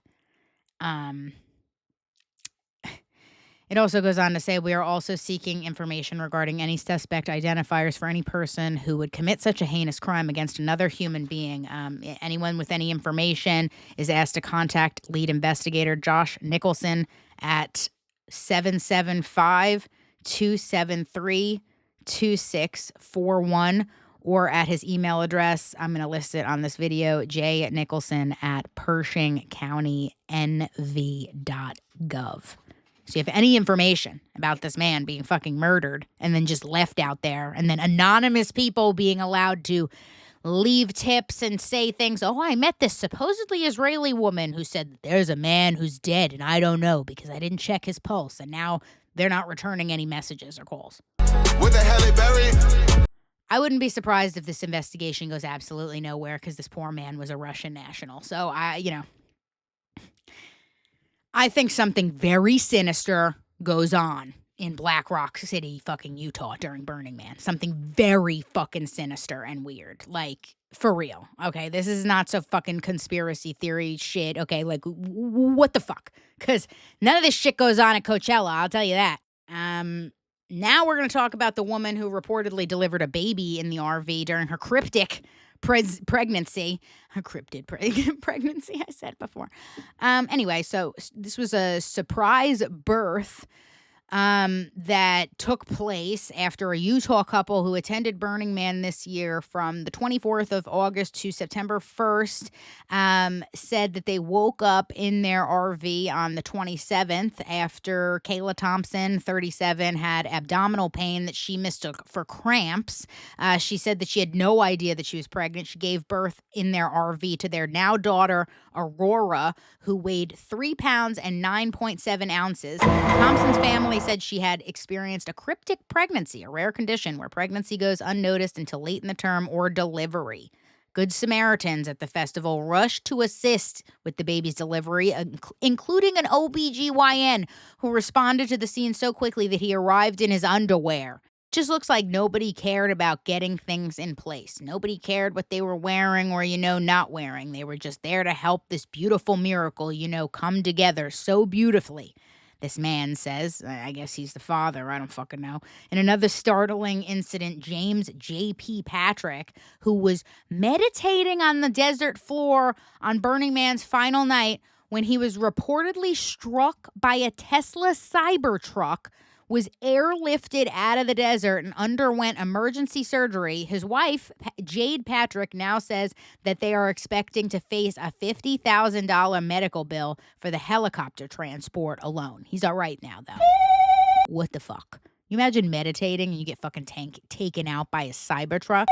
It also goes on to say, "We are also seeking information regarding any suspect identifiers for any person who would commit such a heinous crime against another human being. Anyone with any information is asked to contact lead investigator Josh Nicholson at 775-273-2641, or at his email address. I'm going to list it on this video, jnicholson@pershingcountynv.gov. So you have any information about this man being fucking murdered and then just left out there, and then anonymous people being allowed to leave tips and say things. "Oh, I met this supposedly Israeli woman who said there's a man who's dead and I don't know because I didn't check his pulse," and now they're not returning any messages or calls. Where the hell he buried? I wouldn't be surprised if this investigation goes absolutely nowhere because this poor man was a Russian national. So I think something very sinister goes on in Black Rock City, fucking Utah during Burning Man. Something very fucking sinister and weird. Like, for real. Okay, this is not so fucking conspiracy theory shit. Okay, like, what the fuck? Because none of this shit goes on at Coachella, I'll tell you that. Now we're going to talk about the woman who reportedly delivered a baby in the RV during her cryptic pregnancy. Her cryptid pregnancy, I said before. Anyway, so this was a surprise birth that took place after a Utah couple who attended Burning Man this year from the 24th of August to September 1st said that they woke up in their RV on the 27th after Kayla Thompson, 37, had abdominal pain that she mistook for cramps. She said that she had no idea that she was pregnant. She gave birth in their RV to their now daughter, Aurora, who weighed 3 pounds and 9.7 ounces. Thompson's family said she had experienced a cryptic pregnancy, a rare condition where pregnancy goes unnoticed until late in the term or delivery. Good Samaritans at the festival rushed to assist with the baby's delivery, including an OBGYN who responded to the scene so quickly that he arrived in his underwear. Just looks like nobody cared about getting things in place. Nobody cared what they were wearing or, not wearing. They were just there to help this beautiful miracle, come together so beautifully. This man says, I guess he's the father, I don't fucking know. In another startling incident, James J.P. Patrick, who was meditating on the desert floor on Burning Man's final night when he was reportedly struck by a Tesla Cybertruck, was airlifted out of the desert and underwent emergency surgery. His wife, Jade Patrick, now says that they are expecting to face a $50,000 medical bill for the helicopter transport alone. He's all right now, though. What the fuck? You imagine meditating and you get fucking taken out by a Cybertruck?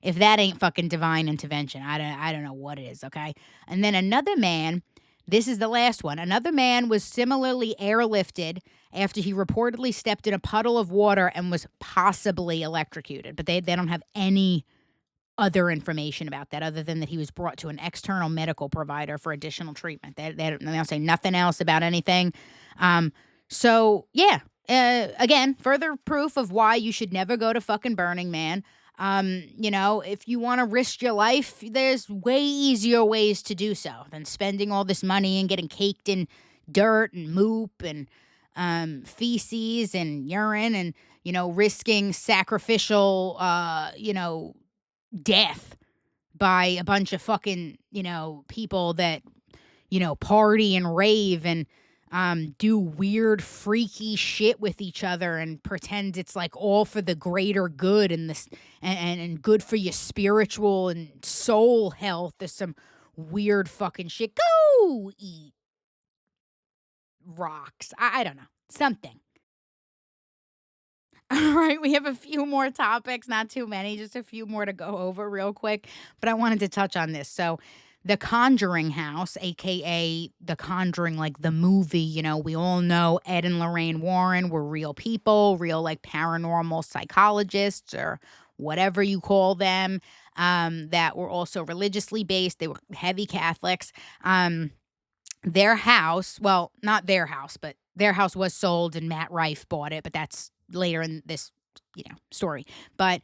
If that ain't fucking divine intervention, I don't know what it is, okay? And then another man, this is the last one. Another man was similarly airlifted after he reportedly stepped in a puddle of water and was possibly electrocuted. But they don't have any other information about that other than that he was brought to an external medical provider for additional treatment. They don't say nothing else about anything. Again, further proof of why you should never go to fucking Burning Man. If you want to risk your life, there's way easier ways to do so than spending all this money and getting caked in dirt and moop and feces and urine and, risking sacrificial, death by a bunch of fucking, people that, party and rave and do weird, freaky shit with each other and pretend it's like all for the greater good and this and good for your spiritual and soul health. There's some weird fucking shit. Go eat rocks. I don't know. Something. All right, we have a few more topics, not too many, just a few more to go over real quick, but I wanted to touch on this. So the Conjuring house, a.k.a. The Conjuring, like the movie, we all know Ed and Lorraine Warren were real people, real like paranormal psychologists or whatever you call them, that were also religiously based. They were heavy Catholics. Their house, well, not their house, but their house was sold and Matt Rife bought it, but that's later in this, story. But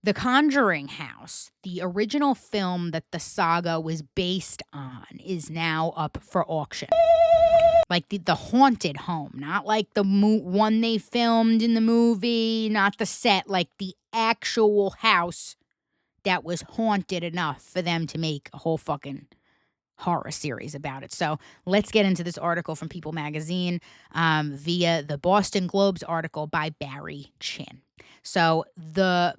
The Conjuring house, the original film that the saga was based on, is now up for auction. Like the haunted home, not like the one they filmed in the movie, not the set, like the actual house that was haunted enough for them to make a whole fucking horror series about it. So let's get into this article from People Magazine via the Boston Globe's article by Barry Chin. So the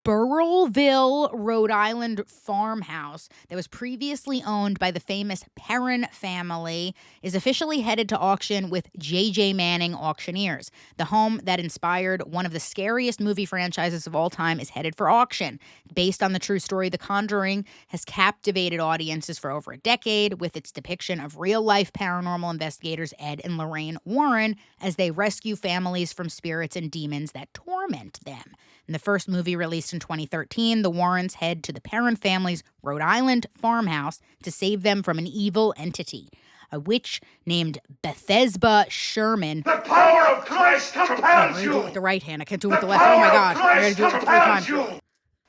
Burrillville, Rhode Island farmhouse that was previously owned by the famous Perrin family is officially headed to auction with J.J. Manning Auctioneers. The home that inspired one of the scariest movie franchises of all time is headed for auction. Based on the true story, The Conjuring has captivated audiences for over a decade with its depiction of real-life paranormal investigators Ed and Lorraine Warren as they rescue families from spirits and demons that torment them. In the first movie released in 2013, the Warrens head to the Perrin family's Rhode Island farmhouse to save them from an evil entity. A witch named Bethesda Sherman. The power of Christ compels I'm gonna you. do it with the right hand. I can't do it with the left. Oh my God. I gotta do it with the right hand.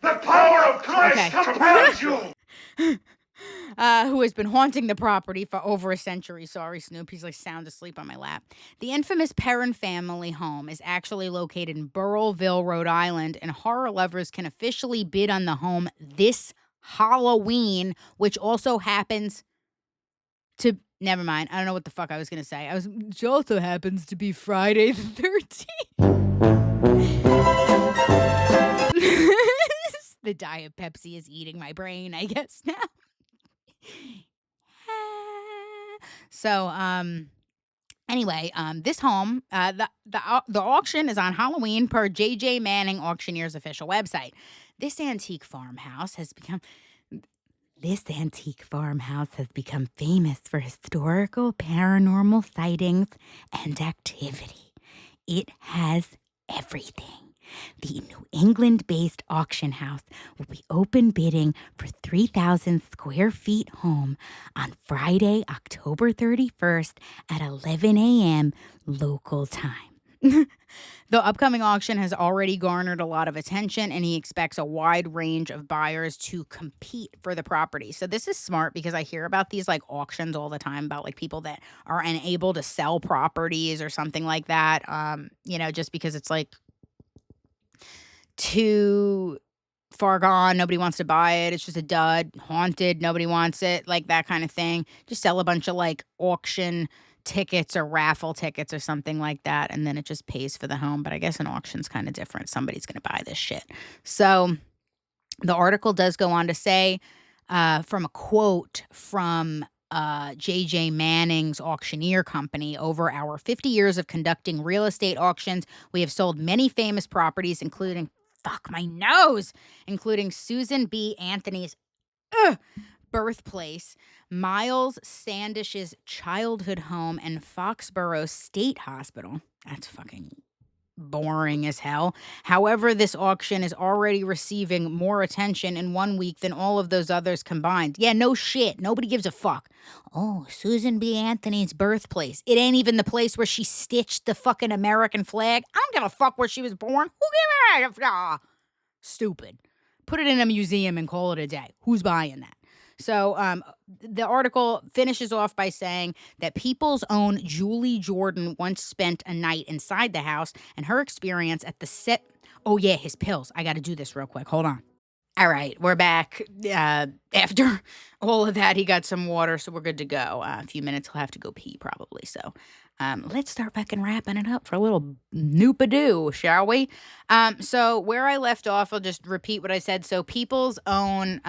The power of Christ compels you. who has been haunting the property for over a century. Sorry, Snoop. He's like sound asleep on my lap. The infamous Perrin family home is actually located in Burrillville, Rhode Island, and horror lovers can officially bid on the home this Halloween, which also happens to... Never mind. I don't know what the fuck I was going to say. Which also happens to be Friday the 13th. The Diet Pepsi is eating my brain, I guess, now. So, anyway, this home, the auction is on Halloween per J.J. Manning Auctioneer's official website. This antique farmhouse has become famous for historical paranormal sightings and activity. It has everything. The New England-based auction house will be open bidding for 3,000 square feet home on Friday, October 31st at 11 a.m. local time. The upcoming auction has already garnered a lot of attention, and he expects a wide range of buyers to compete for the property. So this is smart because I hear about these like auctions all the time about like people that are unable to sell properties or something like that. Just because it's like too far gone, nobody wants to buy it, it's just a dud, haunted, nobody wants it, like that kind of thing. Just sell a bunch of like auction tickets or raffle tickets or something like that, and then it just pays for the home. But I guess an auction's kind of different. Somebody's going to buy this shit. So the article does go on to say, from a quote from J.J. Manning's auctioneer company, over our 50 years of conducting real estate auctions, we have sold many famous properties, including Susan B. Anthony's birthplace, Miles Standish's childhood home, and Foxborough State Hospital. That's fucking boring as hell. However, this auction is already receiving more attention in 1 week than all of those others combined. Yeah, no shit. Nobody gives a fuck. Oh, Susan B. Anthony's birthplace. It ain't even the place where she stitched the fucking American flag. I don't give a fuck where she was born. Who gives a fuck? Stupid. Put it in a museum and call it a day. Who's buying that? So the article finishes off by saying that People's own Julie Jordan once spent a night inside the house, and her experience at the set... Oh, yeah, his pills. I got to do this real quick. Hold on. All right, we're back. After all of that, he got some water, so we're good to go. A few minutes, he'll have to go pee probably, so... let's start fucking wrapping it up for a little noop-a-doo, shall we? So where I left off, I'll just repeat what I said. So People's own,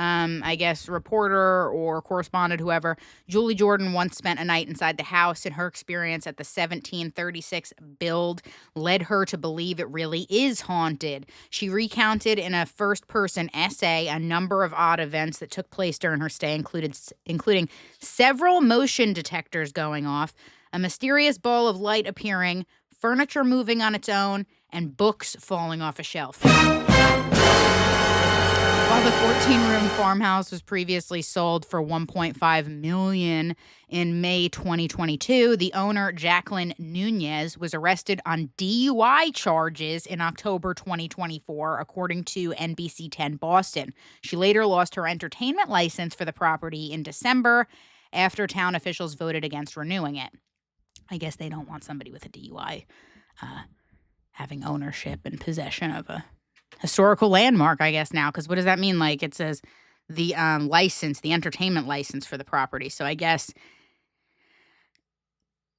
reporter or correspondent, whoever, Julie Jordan once spent a night inside the house, and her experience at the 1736 build led her to believe it really is haunted. She recounted in a first-person essay a number of odd events that took place during her stay, including several motion detectors going off, a mysterious ball of light appearing, furniture moving on its own, and books falling off a shelf. While the 14-room farmhouse was previously sold for $1.5 million in May 2022, the owner, Jacqueline Nunez, was arrested on DUI charges in October 2024, according to NBC 10 Boston. She later lost her entertainment license for the property in December after town officials voted against renewing it. I guess they don't want somebody with a DUI having ownership and possession of a historical landmark, I guess, now. Because what does that mean? Like, it says the license, the entertainment license for the property. So I guess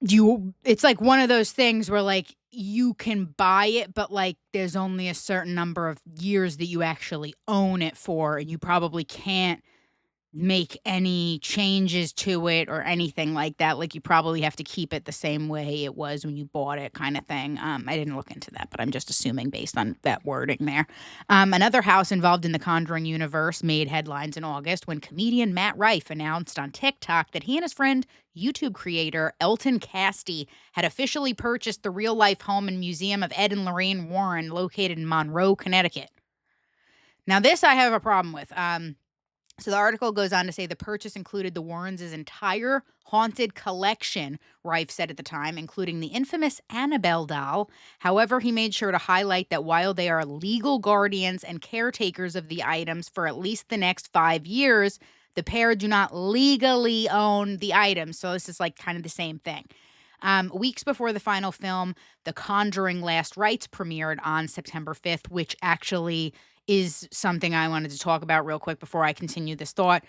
it's like one of those things where, like, you can buy it, but, like, there's only a certain number of years that you actually own it for, and you probably can't make any changes to it or anything like that. Like, you probably have to keep it the same way it was when you bought it, kind of thing. I didn't look into that, but I'm just assuming based on that wording there. Another house involved in the Conjuring universe made headlines in August when comedian Matt Rife announced on TikTok that he and his friend, YouTube creator Elton Casty, had officially purchased the real-life home and museum of Ed and Lorraine Warren located in Monroe, Connecticut. Now, this I have a problem with. So the article goes on to say the purchase included the Warrens' entire haunted collection, Rife said at the time, including the infamous Annabelle doll. However, he made sure to highlight that while they are legal guardians and caretakers of the items for at least the next 5 years, The pair do not legally own the items, so this is like kind of the same thing. Weeks before the final film, The Conjuring Last Rites premiered on September 5th, which actually is something I wanted to talk about real quick before I continue this thought.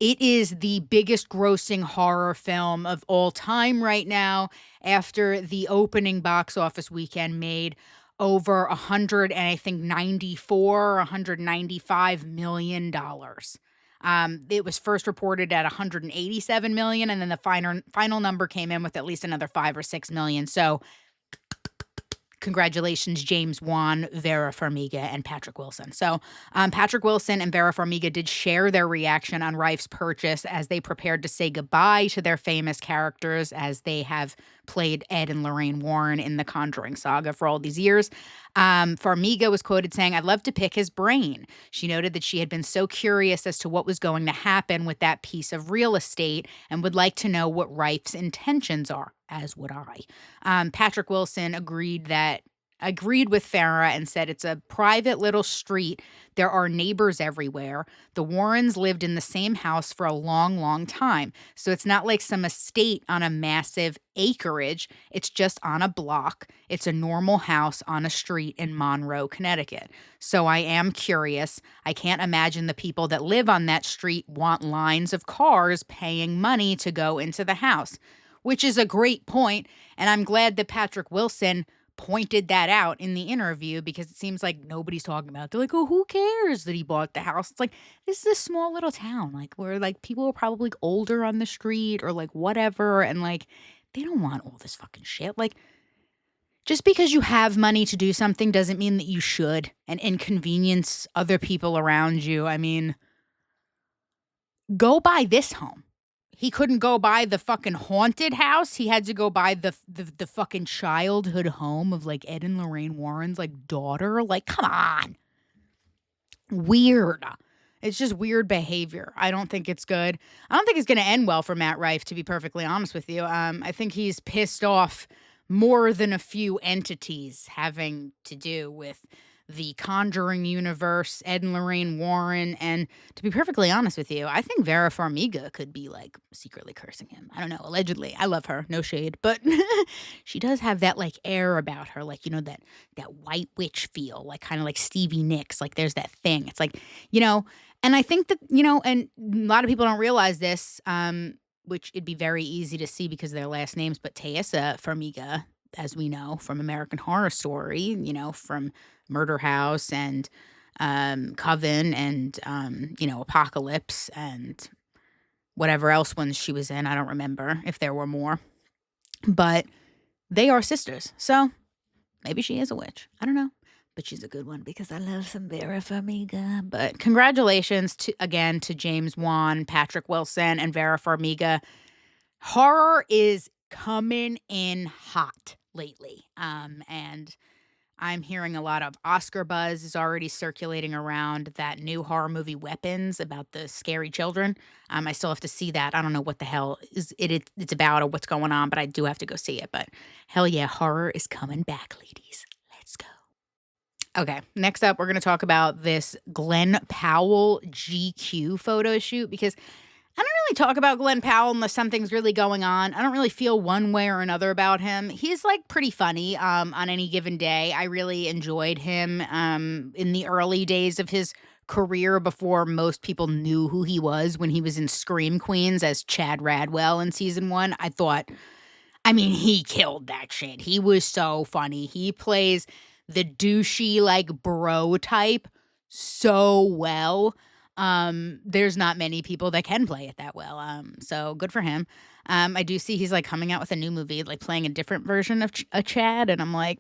It is the biggest grossing horror film of all time right now, after the opening box office weekend made over 100 and I think 195 million dollars. It was first reported at 187 million, and then the final number came in with at least another 5 or 6 million. So congratulations, James Wan, Vera Farmiga, and Patrick Wilson. So Patrick Wilson and Vera Farmiga did share their reaction on Rife's purchase as they prepared to say goodbye to their famous characters, as they have played Ed and Lorraine Warren in the Conjuring saga for all these years. Farmiga was quoted saying, "I'd love to pick his brain." She noted that she had been so curious as to what was going to happen with that piece of real estate and would like to know what Rife's intentions are, as would I. Patrick Wilson agreed with Farah and said, "It's a private little street. There are neighbors everywhere. The Warrens lived in the same house for a long, long time. So it's not like some estate on a massive acreage. It's just on a block. It's a normal house on a street in Monroe, Connecticut. So I am curious. I can't imagine the people that live on that street want lines of cars paying money to go into the house," which is a great point. And I'm glad that Patrick Wilson pointed that out in the interview, because it seems like nobody's talking about it. They're like, "Oh, who cares that he bought the house?" It's like, this is a small little town, like, where like people are probably like older on the street or like whatever, and like they don't want all this fucking shit. Like, just because you have money to do something doesn't mean that you should and inconvenience other people around you. I mean, go buy this home. He couldn't go buy the fucking haunted house. He had to go buy the fucking childhood home of like Ed and Lorraine Warren's like daughter. Like, come on. Weird. It's just weird behavior. I don't think it's good. I don't think it's going to end well for Matt Rife, to be perfectly honest with you. I think he's pissed off more than a few entities having to do with the Conjuring universe, Ed and Lorraine Warren, and to be perfectly honest with you, I think Vera Farmiga could be like secretly cursing him. I don't know, allegedly. I love her, no shade, but she does have that like air about her, like, you know, that white witch feel, like kind of like Stevie Nicks. Like, there's that thing. It's like, you know, and I think that, you know, and a lot of people don't realize this, which it'd be very easy to see because of their last names, but Taissa Farmiga, as we know from American Horror Story, you know, from Murder House and Coven and, you know, Apocalypse and whatever else ones she was in. I don't remember if there were more. But they are sisters. So maybe she is a witch. I don't know. But she's a good one because I love some Vera Farmiga. But congratulations again to James Wan, Patrick Wilson, and Vera Farmiga. Horror is coming in hot lately. And I'm hearing a lot of Oscar buzz is already circulating around that new horror movie Weapons about the scary children. I still have to see that. I don't know what the hell it's about or what's going on, but I do have to go see it. But hell yeah, horror is coming back, ladies. Let's go. Okay, next up, we're going to talk about this Glenn Powell GQ photo shoot, because I don't really talk about Glenn Powell unless something's really going on. I don't really feel one way or another about him. He's like pretty funny on any given day. I really enjoyed him in the early days of his career before most people knew who he was, when he was in Scream Queens as Chad Radwell in season 1. I mean, he killed that shit. He was so funny. He plays the douchey, like, bro type so well. There's not many people that can play it that well. So good for him. I do see he's like coming out with a new movie, like playing a different version of a Chad. And I'm like,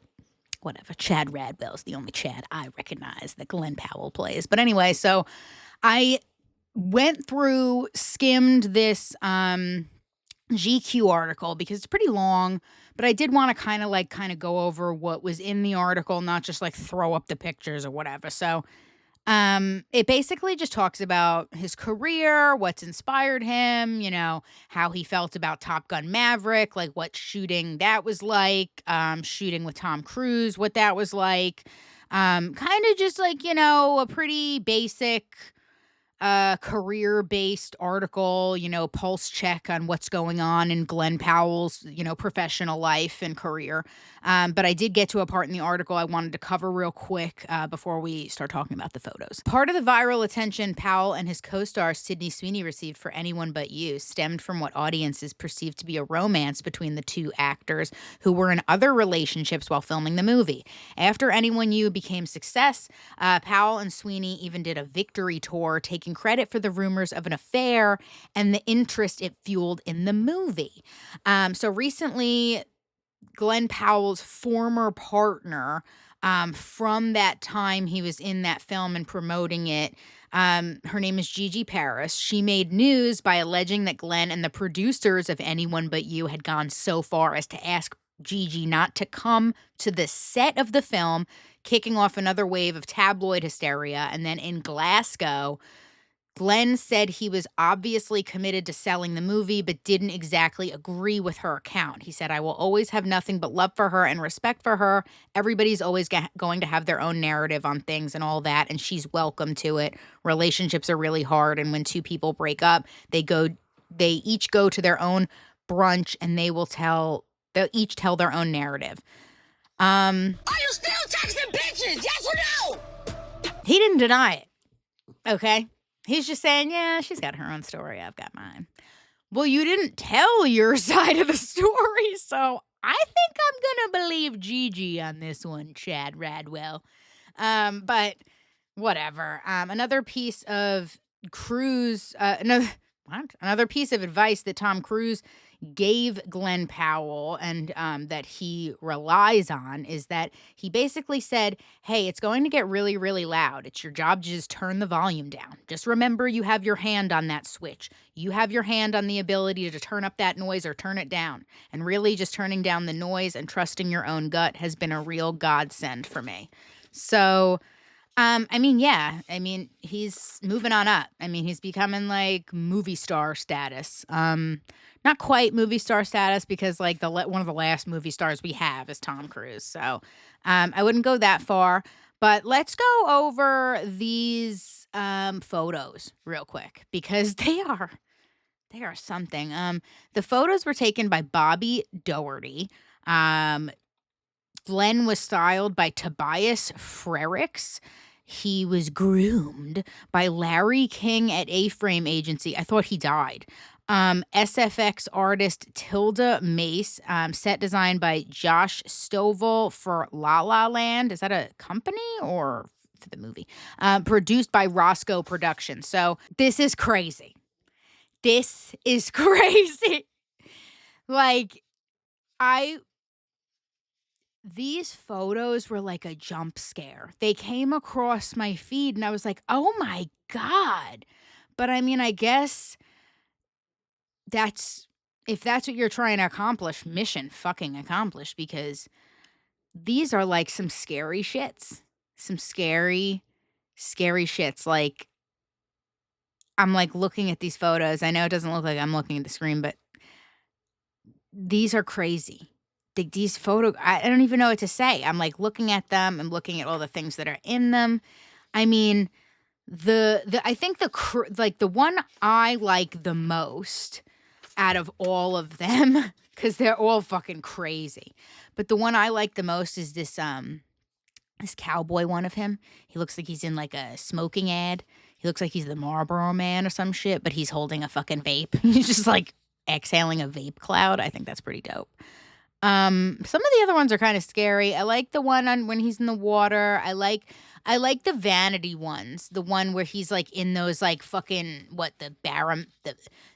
whatever. Chad Radwell's the only Chad I recognize that Glenn Powell plays. But anyway, so I skimmed this, GQ article because it's pretty long, but I did want to kind of go over what was in the article, not just like throw up the pictures or whatever. So it basically just talks about his career, what's inspired him, you know, how he felt about Top Gun Maverick, like what shooting that was like, shooting with Tom Cruise, what that was like, kind of just like, you know, a pretty basic a career-based article, pulse check on what's going on in Glenn Powell's, professional life and career. But I did get to a part in the article I wanted to cover real quick before we start talking about the photos. Part of the viral attention Powell and his co-star Sydney Sweeney received for Anyone But You stemmed from what audiences perceived to be a romance between the two actors who were in other relationships while filming the movie. After Anyone You became success, Powell and Sweeney even did a victory tour, taking credit for the rumors of an affair and the interest it fueled in the movie. So recently, Glenn Powell's former partner, from that time he was in that film and promoting it, her name is Gigi Paris. She made news by alleging that Glenn and the producers of Anyone But You had gone so far as to ask Gigi not to come to the set of the film, kicking off another wave of tabloid hysteria. And then in Glasgow, Glenn said he was obviously committed to selling the movie, but didn't exactly agree with her account. He said, "I will always have nothing but love for her and respect for her. Everybody's always going to have their own narrative on things and all that, and she's welcome to it. Relationships are really hard, and when two people break up, they each go to their own brunch, and they'll each tell their own narrative." Are you still texting bitches? Yes or no? He didn't deny it. Okay. He's just saying, yeah, she's got her own story. I've got mine. Well, you didn't tell your side of the story, so I think I'm going to believe Gigi on this one, Chad Radwell. But whatever. Another piece of another piece of advice that Tom Cruise gave Glenn Powell and that he relies on is that he basically said, hey, it's going to get really, really loud. It's your job to just turn the volume down. Just remember you have your hand on that switch. You have your hand on the ability to turn up that noise or turn it down. And really just turning down the noise and trusting your own gut has been a real godsend for me. So, he's moving on up. He's becoming like movie star status. Not quite movie star status because like one of the last movie stars we have is Tom Cruise. So I wouldn't go that far. But let's go over these photos real quick because they are something. The photos were taken by Bobby Doherty. Glenn was styled by Tobias Frericks. He was groomed by Larry King at A-Frame Agency. I thought he died. SFX artist Tilda Mace, set design by Josh Stovall for La La Land. Is that a company or for the movie? Produced by Roscoe Productions. So this is crazy. This is crazy. These photos were like a jump scare. They came across my feed and I was like, oh my God. But I guess if that's what you're trying to accomplish, mission fucking accomplished, because these are like some scary shits. Some scary, scary shits. Like, I'm like looking at these photos. I know it doesn't look like I'm looking at the screen, but these are crazy. These photos, I don't even know what to say. I'm like looking at them and looking at all the things that are in them. I think the one I like the most out of all of them, because they're all fucking crazy, but the one I like the most is this cowboy one of him. He looks like he's in like a smoking ad. He looks like he's the Marlboro Man or some shit, but he's holding a fucking vape. He's just like exhaling a vape cloud. I think that's pretty dope. Some of the other ones are kind of scary. I like the one on when he's in the water. I like the vanity ones. The one where he's like in those like fucking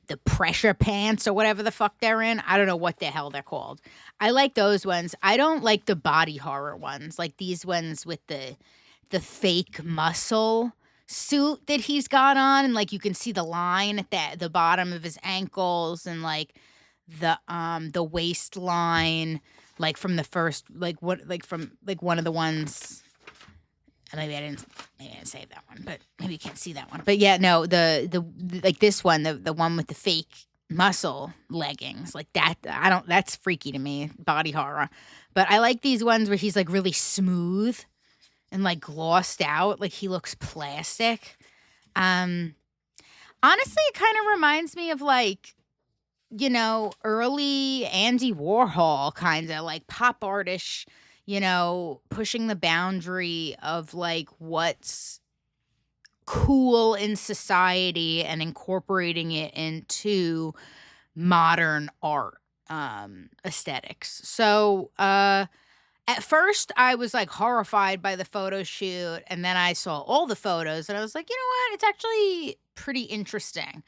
the pressure pants or whatever the fuck they're in. I don't know what the hell they're called. I like those ones. I don't like the body horror ones, like these ones with the fake muscle suit that he's got on, and like you can see the line at the bottom of his ankles and like the waistline, like from the first, like what, like from like one of the ones. Maybe I didn't save that one, but maybe you can't see that one. But yeah, no, the like this one, the one with the fake muscle leggings, like that. That's freaky to me, body horror. But I like these ones where he's like really smooth and like glossed out, like he looks plastic. Honestly, it kind of reminds me of like, early Andy Warhol kind of like pop artish, pushing the boundary of like what's cool in society and incorporating it into modern art aesthetics. So, at first I was like horrified by the photo shoot, and then I saw all the photos and I was like, you know what? It's actually pretty interesting.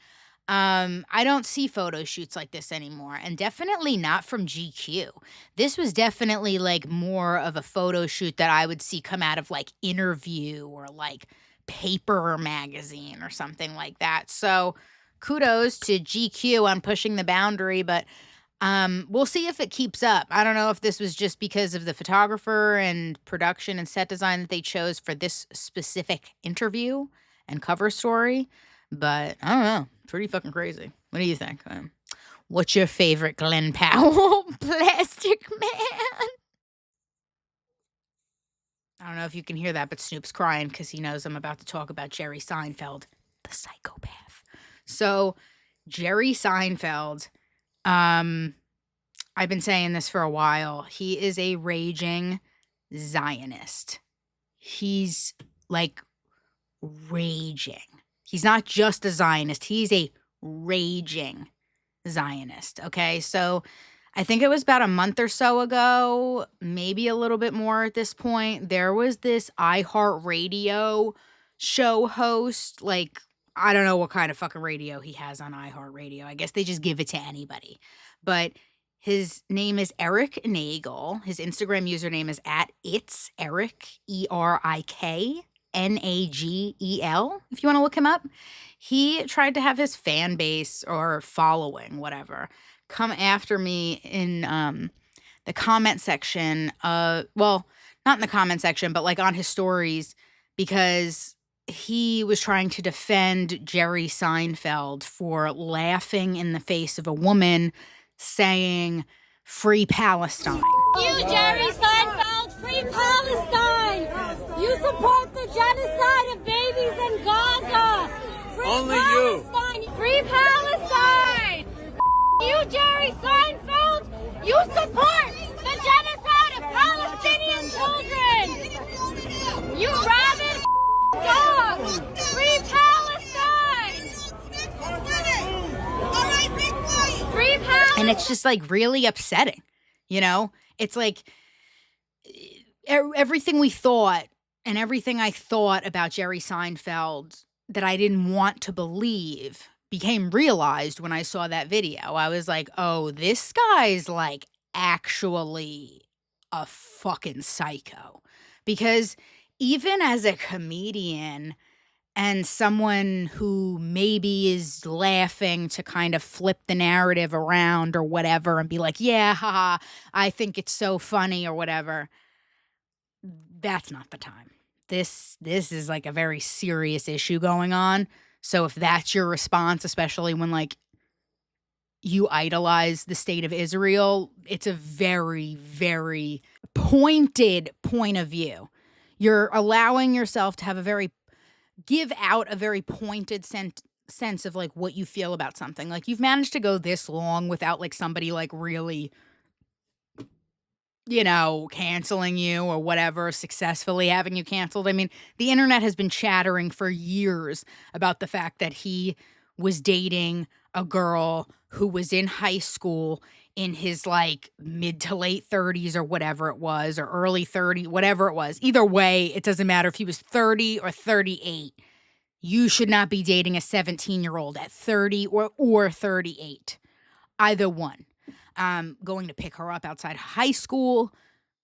I don't see photo shoots like this anymore, and definitely not from GQ. This was definitely like more of a photo shoot that I would see come out of like Interview or like Paper magazine or something like that. So kudos to GQ on pushing the boundary, but we'll see if it keeps up. I don't know if this was just because of the photographer and production and set design that they chose for this specific interview and cover story, but I don't know. Pretty fucking crazy. What do you think? What's your favorite Glenn Powell Plastic Man? I don't know if you can hear that, but Snoop's crying because he knows I'm about to talk about Jerry Seinfeld, the psychopath. So, Jerry Seinfeld, I've been saying this for a while. He is a raging Zionist. He's like raging. He's not just a Zionist. He's a raging Zionist. Okay. So I think it was about a month or so ago, maybe a little bit more at this point. There was this iHeartRadio show host. Like, I don't know what kind of fucking radio he has on iHeartRadio. I guess they just give it to anybody. But his name is Eric Nagel. His Instagram username is @itseric, ERIKNAGEL, if you want to look him up. He tried to have his fan base or following, whatever, come after me in the comment section. Well, not in the comment section, but like on his stories, because he was trying to defend Jerry Seinfeld for laughing in the face of a woman saying "Free Palestine." You, Jerry Seinfeld, free Palestine! You support the genocide of babies in Gaza! Free Only Palestine! You. Free Palestine! You, Jerry Seinfeld, you support the genocide of Palestinian children! You rabid dog! Free Palestine! Free Palestine! And it's just like really upsetting, It's like everything we thought and everything I thought about Jerry Seinfeld that I didn't want to believe became realized when I saw that video. I was like, oh, this guy's like actually a fucking psycho. Because even as a comedian and someone who maybe is laughing to kind of flip the narrative around or whatever and be like, yeah, haha, I think it's so funny or whatever, that's not the time. This is like a very serious issue going on. So if that's your response, especially when like you idolize the state of Israel, it's a very, very pointed point of view. You're allowing yourself to have give out a very pointed sense of like what you feel about something. Like you've managed to go this long without like somebody like really, canceling you or whatever, successfully having you canceled. I mean, the internet has been chattering for years about the fact that he was dating a girl who was in high school in his like mid to late 30s or whatever it was, or early 30, whatever it was. Either way, it doesn't matter if he was 30 or 38. You should not be dating a 17-year-old at 30 or 38. Either one. Going to pick her up outside high school,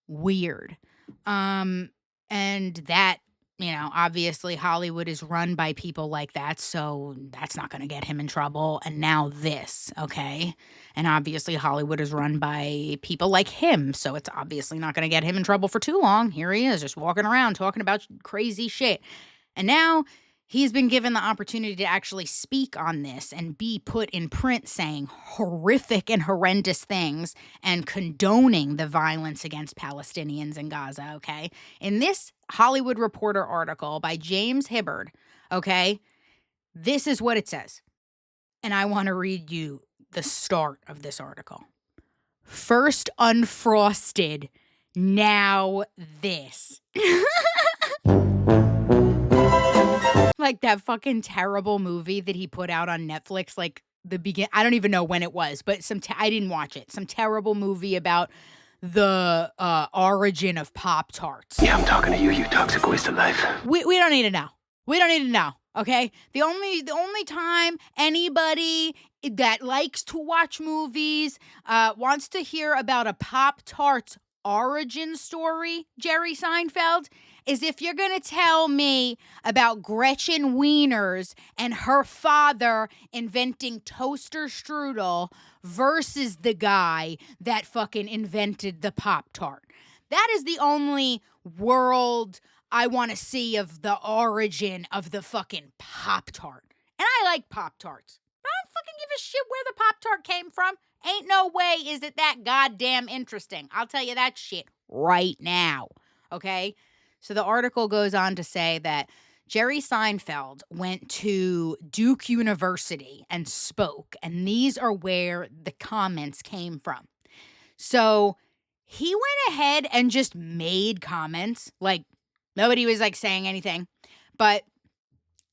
weird. And that, obviously Hollywood is run by people like that, so that's not going to get him in trouble. And now this, okay? And obviously Hollywood is run by people like him, so it's obviously not going to get him in trouble for too long. Here he is, just walking around talking about crazy shit. And now he's been given the opportunity to actually speak on this and be put in print saying horrific and horrendous things and condoning the violence against Palestinians in Gaza, okay? In this Hollywood Reporter article by James Hibbard, okay, This is what it says. And I want to read you the start of this article. First unfrosted, now this. Like that fucking terrible movie that he put out on Netflix, like I don't even know when it was, but I didn't watch it. Some terrible movie about the origin of Pop-Tarts. Yeah, I'm talking to you, you toxic waste of life. We don't need to know. We don't need to know, okay? The only time anybody that likes to watch movies wants to hear about a Pop-Tarts origin story, Jerry Seinfeld, is if you're going to tell me about Gretchen Wieners and her father inventing toaster strudel versus the guy that fucking invented the Pop-Tart. That is the only world I want to see of the origin of the fucking Pop-Tart. And I like Pop-Tarts. But I don't fucking give a shit where the Pop-Tart came from. Ain't no way is it that goddamn interesting. I'll tell you that shit right now. Okay? So the article goes on to say that Jerry Seinfeld went to Duke University and spoke, and these are where the comments came from. So he went ahead and just made comments, like nobody was like saying anything. But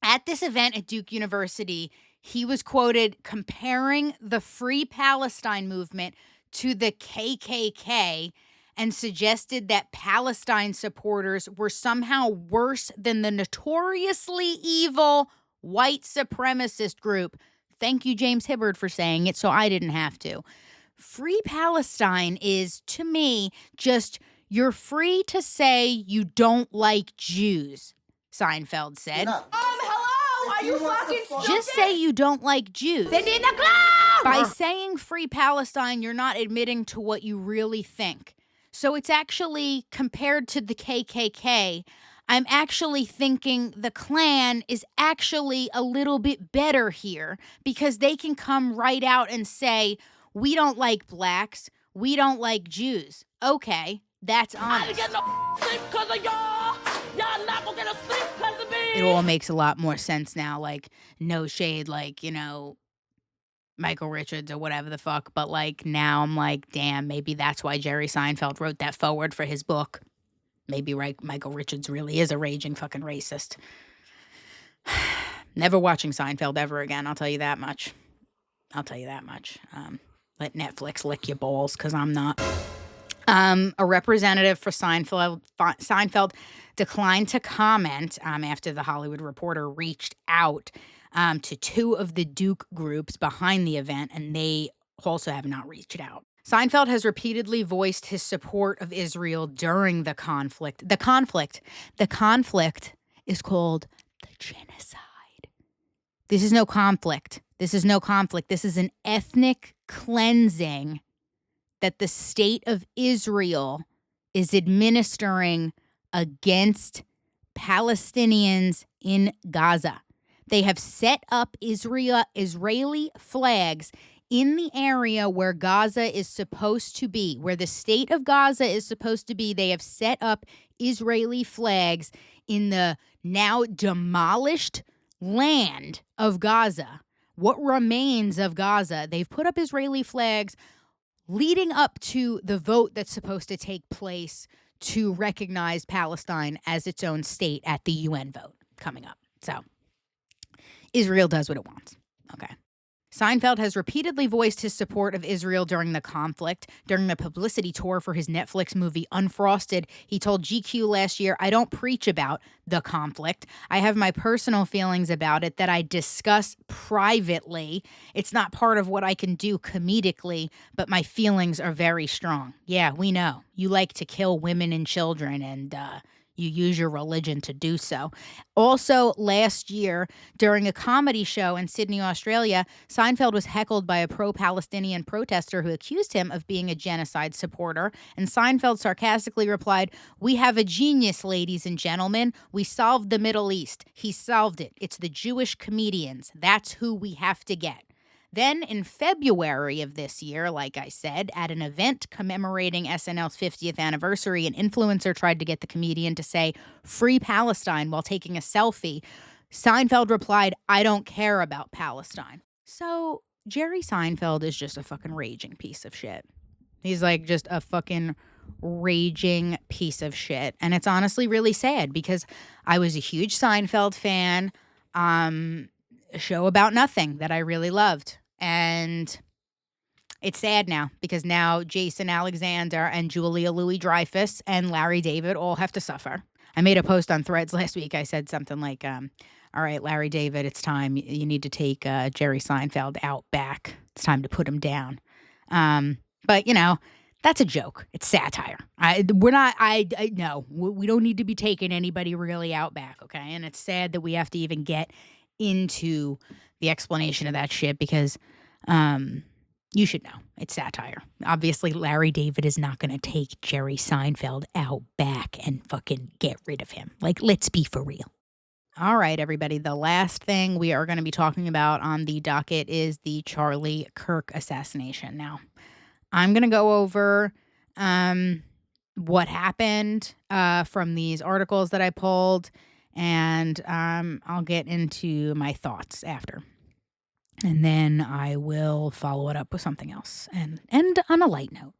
at this event at Duke University, he was quoted comparing the Free Palestine movement to the KKK and suggested that Palestine supporters were somehow worse than the notoriously evil white supremacist group. Thank you, James Hibbard, for saying it, so I didn't have to. Free Palestine is, to me, just you're free to say you don't like Jews, Seinfeld said. Hello? Are you fucking stupid? Just say you don't like Jews. Send in the club! By saying Free Palestine, you're not admitting to what you really think. So it's actually, compared to the KKK, I'm actually thinking the Klan is actually a little bit better here because they can come right out and say, we don't like blacks, we don't like Jews. Okay, that's honest. It all makes a lot more sense now, like, no shade, like, Michael Richards or whatever the fuck, but like now I'm like, damn, maybe that's why Jerry Seinfeld wrote that forward for his book. Maybe Michael Richards really is a raging fucking racist. Never watching Seinfeld ever again, I'll tell you that much. Let Netflix lick your balls, because I'm not. A representative for Seinfeld declined to comment after the Hollywood Reporter reached out to two of the Duke groups behind the event, and they also have not reached out. Seinfeld has repeatedly voiced his support of Israel during the conflict. The conflict is called the genocide. This is no conflict. This is an ethnic cleansing that the state of Israel is administering against Palestinians in Gaza. They have set up Israeli flags in the area where Gaza is supposed to be, where the state of Gaza is supposed to be. They have set up Israeli flags in the now demolished land of Gaza. What remains of Gaza, they've put up Israeli flags leading up to the vote that's supposed to take place to recognize Palestine as its own state at the UN vote coming up. So Israel does what it wants. Okay. Seinfeld has repeatedly voiced his support of Israel during the conflict. During the publicity tour for his Netflix movie Unfrosted, he told GQ last year, "I don't preach about the conflict. I have my personal feelings about it that I discuss privately. It's not part of what I can do comedically, but my feelings are very strong." Yeah, we know. You like to kill women and children, and you use your religion to do so. Also, last year, during a comedy show in Sydney, Australia, Seinfeld was heckled by a pro-Palestinian protester who accused him of being a genocide supporter. And Seinfeld sarcastically replied, "We have a genius, ladies and gentlemen. We solved the Middle East. He solved it. It's the Jewish comedians. That's who we have to get." Then in February of this year, like I said, at an event commemorating SNL's 50th anniversary, an influencer tried to get the comedian to say "Free Palestine" while taking a selfie. Seinfeld replied, I don't care about Palestine. So Jerry Seinfeld is just a fucking raging piece of shit. He's like just a fucking raging piece of shit. And it's honestly really sad because I was a huge Seinfeld fan. A show about nothing that I really loved. And it's sad now because now Jason Alexander and Julia Louis-Dreyfus and Larry David all have to suffer. I made a post on Threads last week. I said something like, all right, Larry David, it's time. You need to take Jerry Seinfeld out back. It's time to put him down. But, you know, that's a joke. It's satire. No, we don't need to be taking anybody really out back, okay? And it's sad that we have to even get into the explanation of that shit because you should know. It's satire. Obviously, Larry David is not going to take Jerry Seinfeld out back and fucking get rid of him. Like, let's be for real. All right, everybody. The last thing we are going to be talking about on the docket is the Charlie Kirk assassination. Now, I'm going to go over what happened from these articles that I pulled, and I'll get into my thoughts after. And then I will follow it up with something else and on a light note.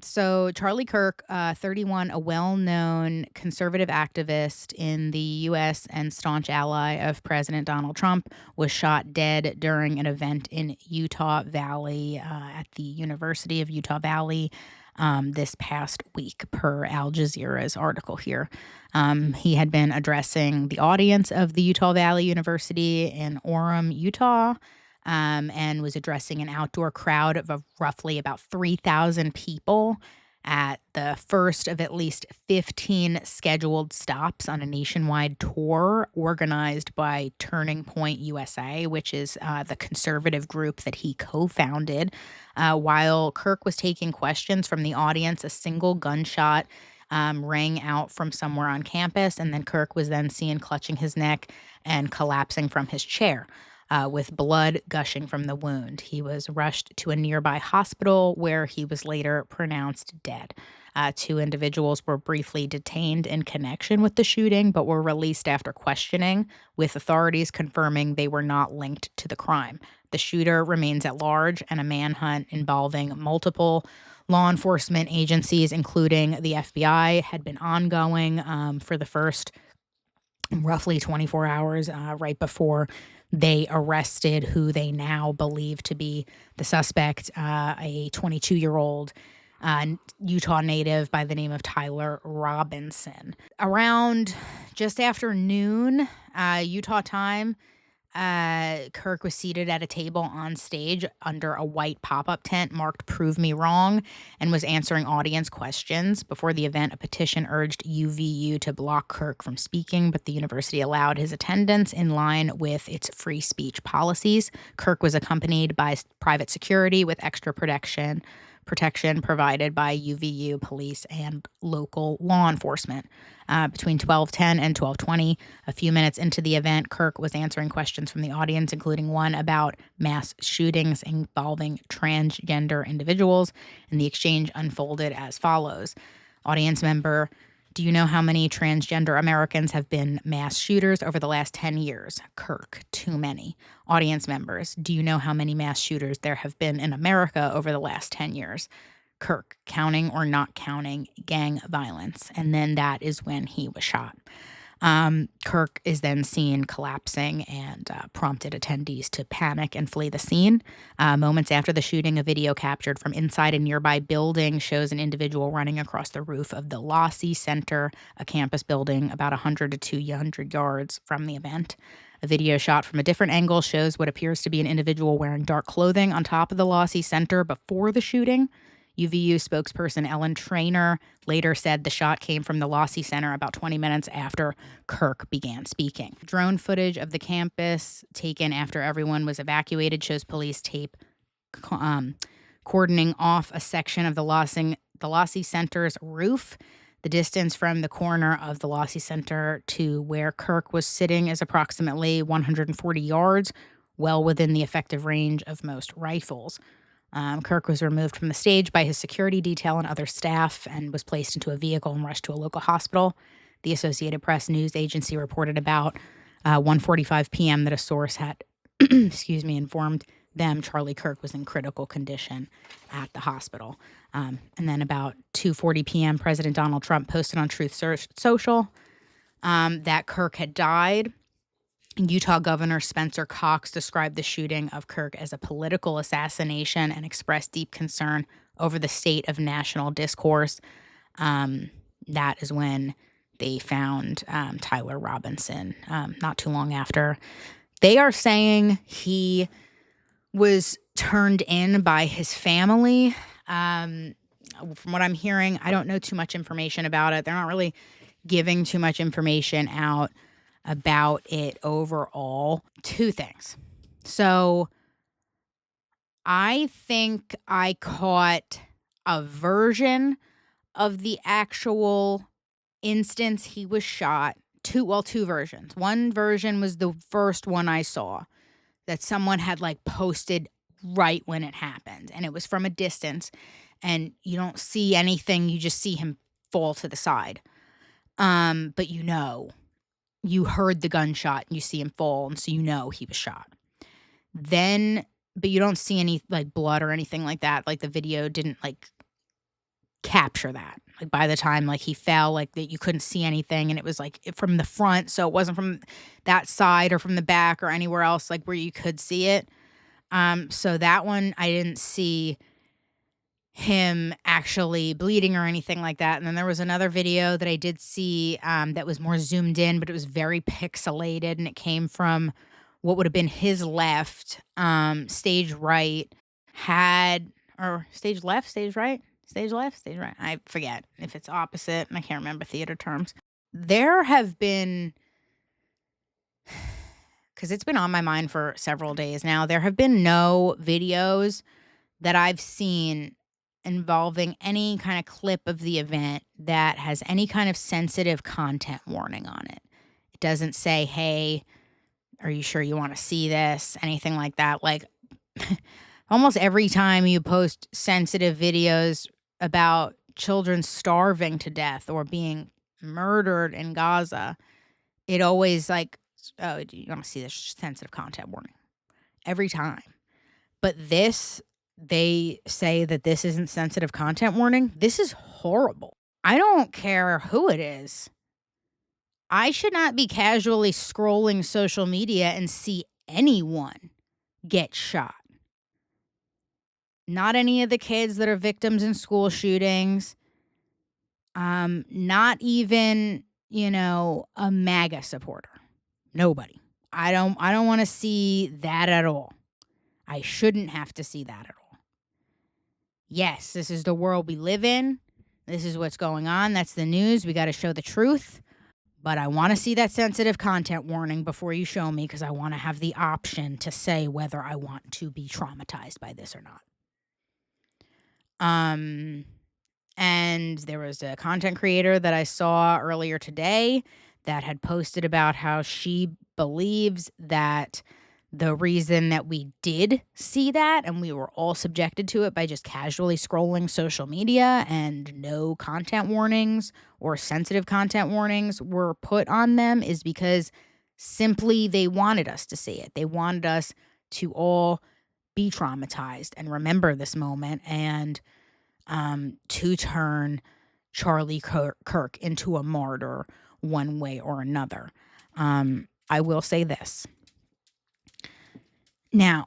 So Charlie Kirk, 31, a well-known conservative activist in the U.S. and staunch ally of President Donald Trump, was shot dead during an event in Utah Valley at the University of Utah Valley this past week, per Al Jazeera's article here. He had been addressing the audience of the Utah Valley University in Orem, Utah, and was addressing an outdoor crowd of roughly about 3,000 people at the first of at least 15 scheduled stops on a nationwide tour organized by Turning Point USA, which is the conservative group that he co-founded. While Kirk was taking questions from the audience, a single gunshot rang out from somewhere on campus, and then Kirk was then seen clutching his neck and collapsing from his chair. With blood gushing from the wound. He was rushed to a nearby hospital where he was later pronounced dead. 2 individuals were briefly detained in connection with the shooting, but were released after questioning, with authorities confirming they were not linked to the crime. The shooter remains at large, and a manhunt involving multiple law enforcement agencies, including the FBI, had been ongoing for the first roughly 24 hours right before they arrested who they now believe to be the suspect, a 22-year-old Utah native by the name of Tyler Robinson. Around just after noon, Utah time, Kirk was seated at a table on stage under a white pop-up tent marked "Prove Me Wrong" and was answering audience questions. Before the event, a petition urged UVU to block Kirk from speaking, but the university allowed his attendance in line with its free speech policies. Kirk was accompanied by private security with extra protection provided by UVU police and local law enforcement. Between 12:10 and 12:20, a few minutes into the event, Kirk was answering questions from the audience, including one about mass shootings involving transgender individuals, and the exchange unfolded as follows. Audience member: do you know how many transgender Americans have been mass shooters over the last 10 years? Kirk: too many. Audience members: do you know how many mass shooters there have been in America over the last 10 years? Kirk: counting or not counting gang violence. And then that is when he was shot. Kirk is then seen collapsing and prompted attendees to panic and flee the scene. Moments after the shooting, a video captured from inside a nearby building shows an individual running across the roof of the Lossy Center, a campus building about 100 to 200 yards from the event. A video shot from a different angle shows what appears to be an individual wearing dark clothing on top of the Lossy Center before the shooting. UVU spokesperson Ellen Trainer later said the shot came from the Lossy Center about 20 minutes after Kirk began speaking. Drone footage of the campus taken after everyone was evacuated shows police tape cordoning off a section of the Lossy Center's roof. The distance from the corner of the Lossy Center to where Kirk was sitting is approximately 140 yards, well within the effective range of most rifles. Kirk was removed from the stage by his security detail and other staff and was placed into a vehicle and rushed to a local hospital. The Associated Press news agency reported about 1:45 p.m. that a source had, informed them Charlie Kirk was in critical condition at the hospital. And then about 2:40 p.m., President Donald Trump posted on Truth Social that Kirk had died. Utah Governor Spencer Cox described the shooting of Kirk as a political assassination and expressed deep concern over the state of national discourse. That is when they found Tyler Robinson not too long after. They are saying he was turned in by his family. From what I'm hearing, I don't know too much information about it. They're not really giving too much information out about it overall. Two things. So I think I caught a version of the actual instance he was shot. Two versions. One version was the first one I saw that someone had like posted right when it happened, and it was from a distance, and you don't see anything, you just see him fall to the side. But you heard the gunshot and you see him fall, and so you know he was shot. Then, but you don't see any like blood or anything like that. Like the video didn't like capture that. Like by the time like he fell, like that you couldn't see anything, and it was like from the front, so it wasn't from that side or from the back or anywhere else like where you could see it. So that one I didn't see him actually bleeding or anything like that. And then there was another video that I did see that was more zoomed in, but it was very pixelated, and it came from what would have been his left, stage right, stage left, stage right, stage left, stage right. I forget if it's opposite, and I can't remember theater terms. There have been, because it's been on my mind for several days now, there have been no videos that I've seen involving any kind of clip of the event that has any kind of sensitive content warning on it. It doesn't say, hey, are you sure you want to see this? Anything like that. Like almost every time you post sensitive videos about children starving to death or being murdered in Gaza, it always like, oh, do you want to see this sensitive content warning? Every time. But this, they say that this isn't sensitive content warning. This is horrible. I don't care who it is. I should not be casually scrolling social media and see anyone get shot. Not any of the kids that are victims in school shootings. Not even, a MAGA supporter. Nobody. I don't want to see that at all. I shouldn't have to see that at all. Yes, this is the world we live in. This is what's going on. That's the news. We got to show the truth. But I want to see that sensitive content warning before you show me, because I want to have the option to say whether I want to be traumatized by this or not. And there was a content creator that I saw earlier today that had posted about how she believes that the reason that we did see that, and we were all subjected to it by just casually scrolling social media, and no content warnings or sensitive content warnings were put on them, is because simply they wanted us to see it. They wanted us to all be traumatized and remember this moment, and to turn Charlie Kirk into a martyr one way or another. I will say this. Now,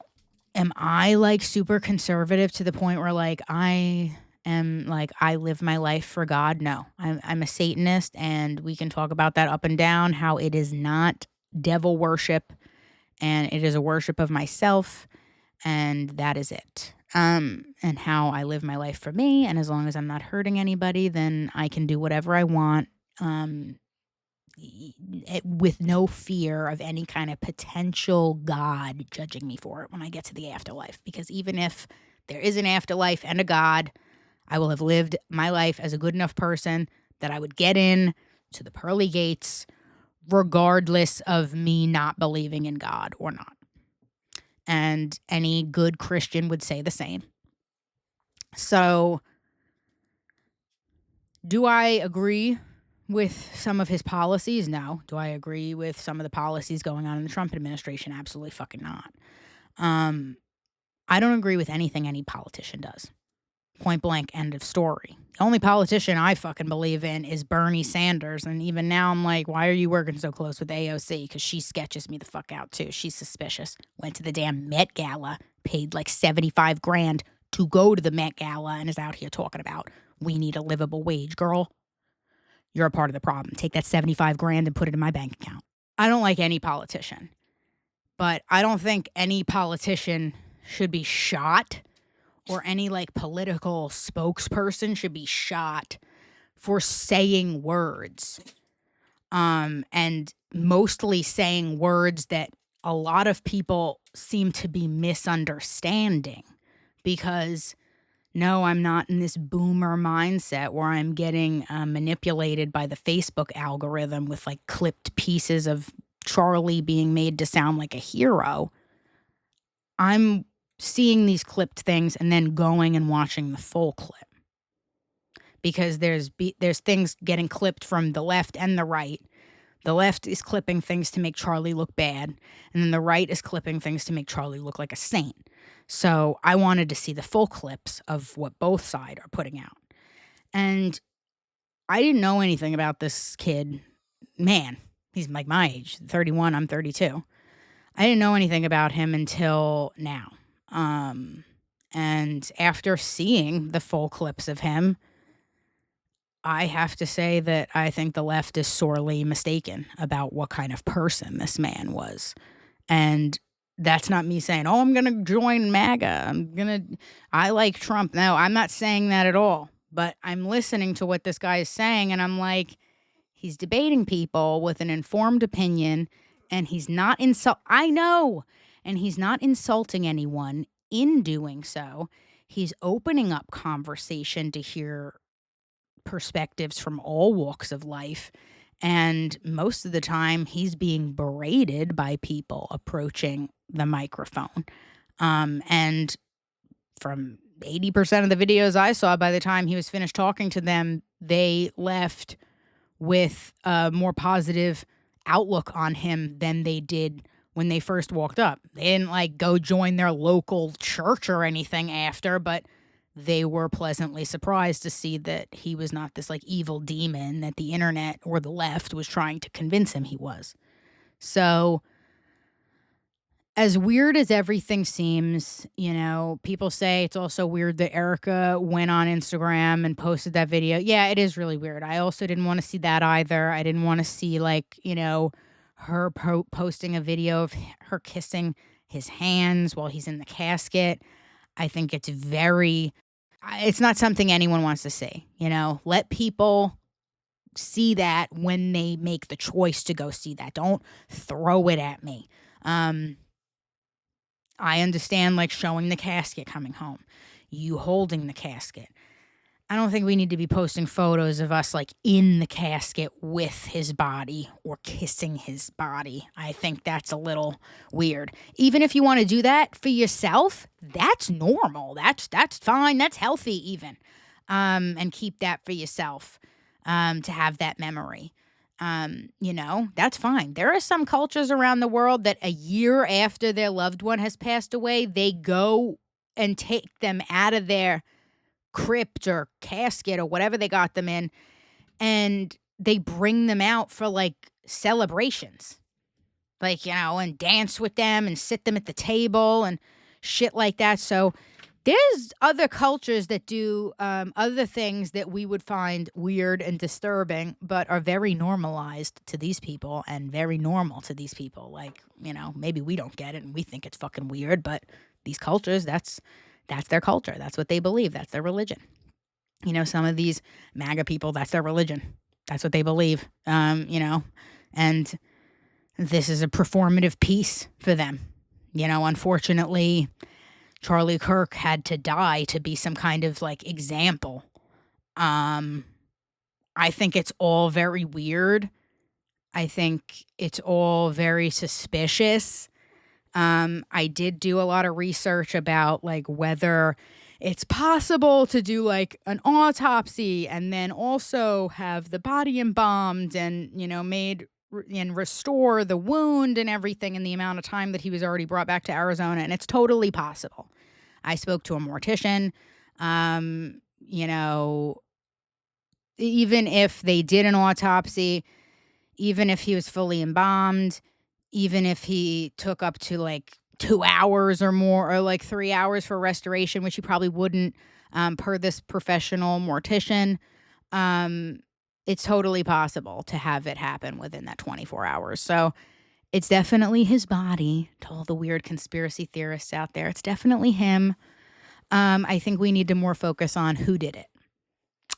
am I like super conservative to the point where like I am like I live my life for God? No, I'm a Satanist, and we can talk about that up and down, how it is not devil worship, and it is a worship of myself, and that is it. And how I live my life for me, and as long as I'm not hurting anybody, then I can do whatever I want. With no fear of any kind of potential God judging me for it when I get to the afterlife. Because even if there is an afterlife and a God, I will have lived my life as a good enough person that I would get in to the pearly gates regardless of me not believing in God or not. And any good Christian would say the same. So, do I agree with some of his policies? No. Do I agree with some of the policies going on in the Trump administration? Absolutely fucking not. I don't agree with anything any politician does. Point blank, end of story. The only politician I fucking believe in is Bernie Sanders. And even now I'm like, why are you working so close with AOC? Because she sketches me the fuck out too. She's suspicious. Went to the damn Met Gala, paid like $75,000 to go to the Met Gala, and is out here talking about we need a livable wage. Girl, you're a part of the problem. Take that $75,000 and put it in my bank account. I don't like any politician, but I don't think any politician should be shot, or any like political spokesperson should be shot for saying words. And mostly saying words that a lot of people seem to be misunderstanding, because no, I'm not in this boomer mindset where I'm getting manipulated by the Facebook algorithm with like clipped pieces of Charlie being made to sound like a hero. I'm seeing these clipped things and then going and watching the full clip, because there's things getting clipped from the left and the right. The left is clipping things to make Charlie look bad, and then the right is clipping things to make Charlie look like a saint. So I wanted to see the full clips of what both sides are putting out. And I didn't know anything about this kid. Man, he's like my age, 31, I'm 32. I didn't know anything about him until now. And after seeing the full clips of him, I have to say that I think the left is sorely mistaken about what kind of person this man was. And that's not me saying, oh, I'm going to join MAGA. I like Trump. No, I'm not saying that at all. But I'm listening to what this guy is saying, and I'm like, he's debating people with an informed opinion, and he's not I know. And he's not insulting anyone in doing so. He's opening up conversation to hear perspectives from all walks of life. And most of the time, he's being berated by people approaching the microphone. And from 80% of the videos I saw, by the time he was finished talking to them, they left with a more positive outlook on him than they did when they first walked up. They didn't like go join their local church or anything after, but they were pleasantly surprised to see that he was not this like evil demon that the internet or the left was trying to convince him he was. So as weird as everything seems, you know, people say it's also weird that Erica went on Instagram and posted that video. Yeah, it is really weird. I also didn't want to see that either. I didn't want to see like, you know, her posting a video of her kissing his hands while he's in the casket. I think it's not something anyone wants to see, you know. Let people see that when they make the choice to go see that. Don't throw it at me. I understand like showing the casket coming home, you holding the casket. I don't think we need to be posting photos of us like in the casket with his body or kissing his body. I think that's a little weird. Even if you want to do that for yourself, that's normal. That's fine. That's healthy even. And keep that for yourself, to have that memory. You know, that's fine. There are some cultures around the world that a year after their loved one has passed away, they go and take them out of their crypt or casket or whatever they got them in, and they bring them out for like celebrations, like, you know, and dance with them and sit them at the table and shit like that. So there's other cultures that do other things that we would find weird and disturbing, but are very normalized to these people and very normal to these people. Like, you know, maybe we don't get it and we think it's fucking weird, but these cultures, that's their culture. That's what they believe. That's their religion. You know, some of these MAGA people, that's their religion. That's what they believe, you know, and this is a performative piece for them. You know, unfortunately, Charlie Kirk had to die to be some kind of like example. I think it's all very weird. I think it's all very suspicious. I did do a lot of research about like whether it's possible to do like an autopsy and then also have the body embalmed and, made and restore the wound and everything in the amount of time that he was already brought back to Arizona. And it's totally possible. I spoke to a mortician. Even if they did an autopsy, even if he was fully embalmed, even if he took up to like 2 hours or more, or like 3 hours for restoration, which he probably wouldn't, per this professional mortician, it's totally possible to have it happen within that 24 hours. So it's definitely his body. To all the weird conspiracy theorists out there, it's definitely him. I think we need to more focus on who did it.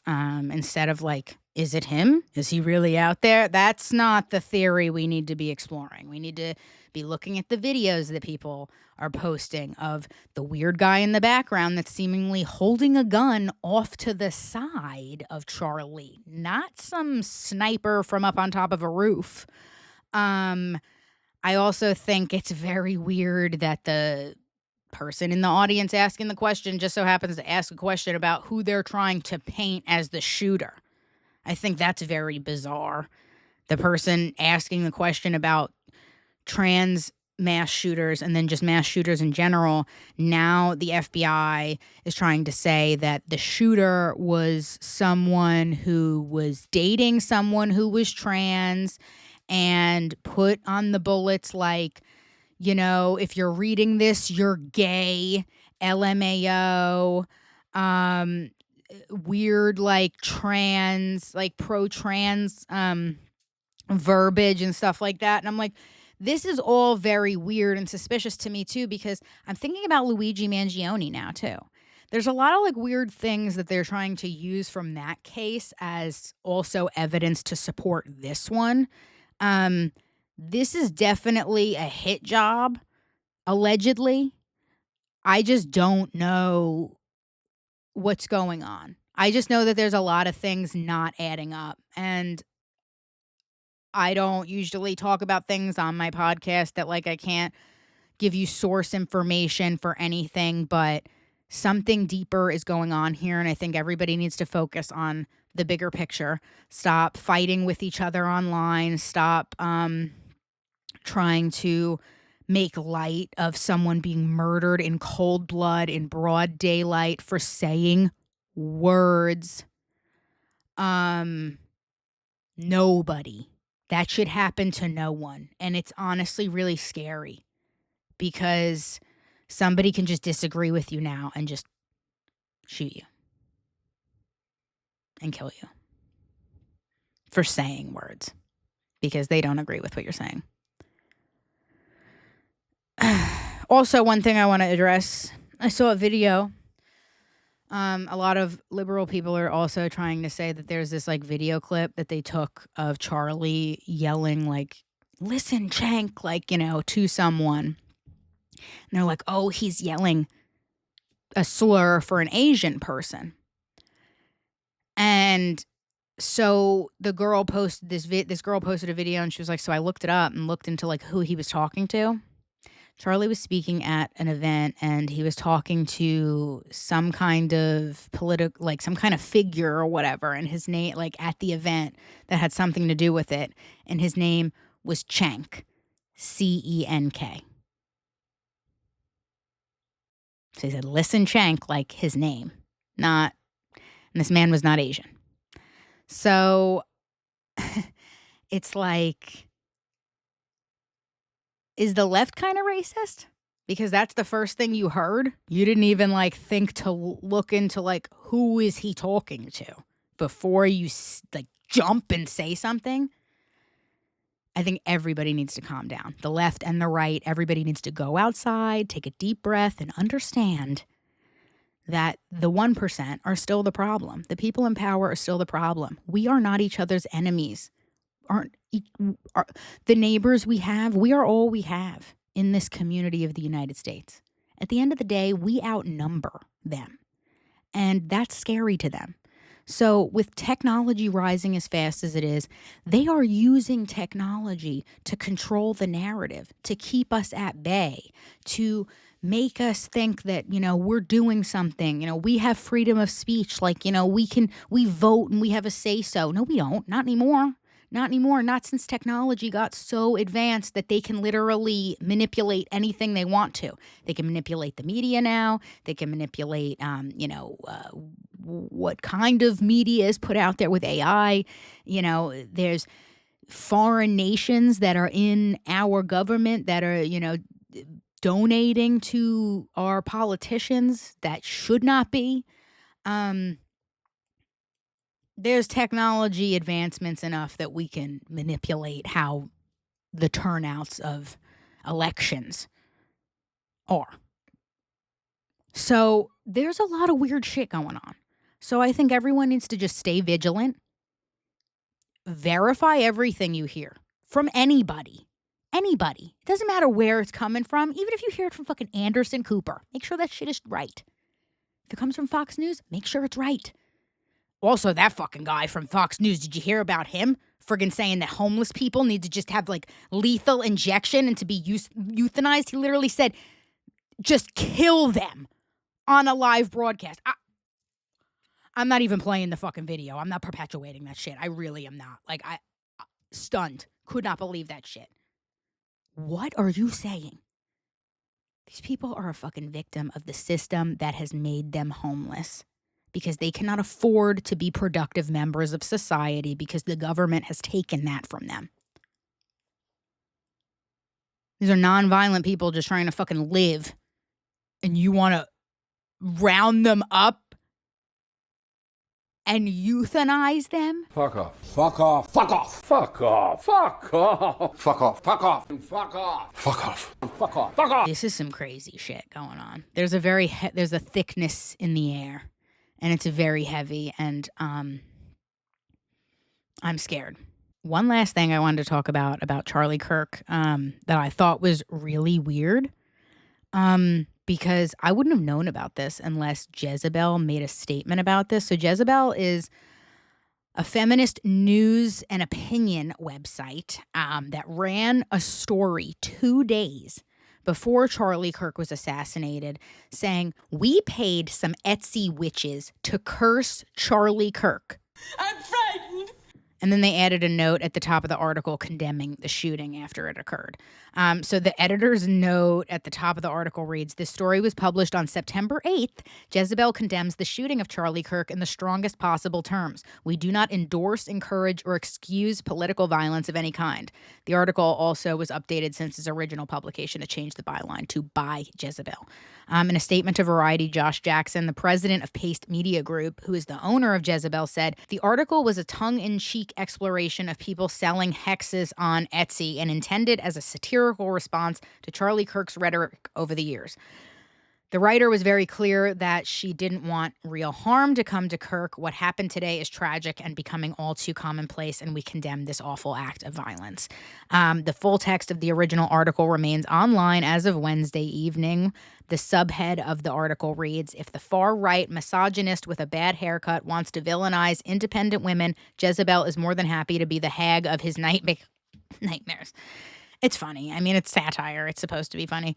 Instead of like, is it him? Is he really out there? That's not the theory we need to be exploring. We need to be looking at the videos that people are posting of the weird guy in the background that's seemingly holding a gun off to the side of Charlie, not some sniper from up on top of a roof. I also think it's very weird that the person in the audience asking the question just so happens to ask a question about who they're trying to paint as the shooter. I think that's very bizarre. The person asking the question about trans mass shooters and then just mass shooters in general, now the FBI is trying to say that the shooter was someone who was dating someone who was trans and put on the bullets like, if you're reading this, you're gay, LMAO, weird like trans, like pro-trans verbiage and stuff like that. And I'm like, this is all very weird and suspicious to me too, because I'm thinking about Luigi Mangione now too. There's a lot of like weird things that they're trying to use from that case as also evidence to support this one. This is definitely a hit job, allegedly. I just don't know what's going on. I just know that there's a lot of things not adding up. And I don't usually talk about things on my podcast that like I can't give you source information for anything, but something deeper is going on here. And I think everybody needs to focus on the bigger picture. Stop fighting with each other online. Stop trying to make light of someone being murdered in cold blood in broad daylight for saying words. Nobody. That should happen to no one. And it's honestly really scary because somebody can just disagree with you now and just shoot you and kill you for saying words because they don't agree with what you're saying. Also, one thing I want to address, I saw a video. A lot of liberal people are also trying to say that there's this like video clip that they took of Charlie yelling like, listen, Chank, like, to someone. And they're like, oh, he's yelling a slur for an Asian person. And so the girl posted this girl posted a video and she was like, so I looked it up and looked into like who he was talking to. Charlie was speaking at an event and he was talking to some kind of like some kind of figure or whatever. And his name, like at the event that had something to do with it. And his name was Cenk, C-E-N-K. So he said, listen, Cenk, like his name, and this man was not Asian. So it's like, is the left kind of racist? Because that's the first thing you heard. You didn't even like think to look into like who is he talking to before you like jump and say something. I think everybody needs to calm down. The left and the right, everybody needs to go outside, take a deep breath and understand that the 1% are still the problem. The people in power are still the problem. We are not each other's enemies. The neighbors we have, we are all we have in this community of the United States. At the end of the day, we outnumber them. And that's scary to them. So with technology rising as fast as it is, they are using technology to control the narrative, to keep us at bay, to make us think that, we're doing something. We have freedom of speech. Like, we vote and we have a say so. No, we don't. Not anymore. Not anymore. Not since technology got so advanced that they can literally manipulate anything they want to. They can manipulate the media now. They can manipulate, what kind of media is put out there with AI. There's foreign nations that are in our government that are, donating to our politicians that should not be. There's technology advancements enough that we can manipulate how the turnouts of elections are. So there's a lot of weird shit going on. So I think everyone needs to just stay vigilant. Verify everything you hear from anybody. Anybody. It doesn't matter where it's coming from. Even if you hear it from fucking Anderson Cooper, make sure that shit is right. If it comes from Fox News, make sure it's right. Also, that fucking guy from Fox News, did you hear about him? Friggin' saying that homeless people need to just have, like, lethal injection and to be euthanized. He literally said, just kill them on a live broadcast. I'm not even playing the fucking video. I'm not perpetuating that shit. I really am not. Like, I stunned. Could not believe that shit. What are you saying? These people are a fucking victim of the system that has made them homeless because they cannot afford to be productive members of society because the government has taken that from them. These are nonviolent people just trying to fucking live, and you want to round them up and euthanize them? Fuck off. Fuck off. Fuck off. Fuck off. Fuck off. Fuck off. Fuck off. Fuck off. Fuck off. Fuck off. Fuck off. This is some crazy shit going on. There's a there's a thickness in the air, and it's very heavy, and I'm scared. One last thing I wanted to talk about Charlie Kirk that I thought was really weird. Because I wouldn't have known about this unless Jezebel made a statement about this. So Jezebel is a feminist news and opinion website that ran a story 2 days before Charlie Kirk was assassinated saying, we paid some Etsy witches to curse Charlie Kirk. I'm frightened. And then they added a note at the top of the article condemning the shooting after it occurred. So the editor's note at the top of the article reads, this story was published on September 8th. Jezebel condemns the shooting of Charlie Kirk in the strongest possible terms. We do not endorse, encourage, or excuse political violence of any kind. The article also was updated since its original publication to change the byline to by Jezebel. In a statement to Variety, Josh Jackson, the president of Paste Media Group, who is the owner of Jezebel, said, the article was a tongue-in-cheek exploration of people selling hexes on Etsy and intended as a satirical response to Charlie Kirk's rhetoric over the years. The writer was very clear that she didn't want real harm to come to Kirk. What happened today is tragic and becoming all too commonplace, and we condemn this awful act of violence. The full text of the original article remains online as of Wednesday evening. The subhead of the article reads, if the far-right misogynist with a bad haircut wants to villainize independent women, Jezebel is more than happy to be the hag of his nightmares. It's funny. I mean, it's satire. It's supposed to be funny.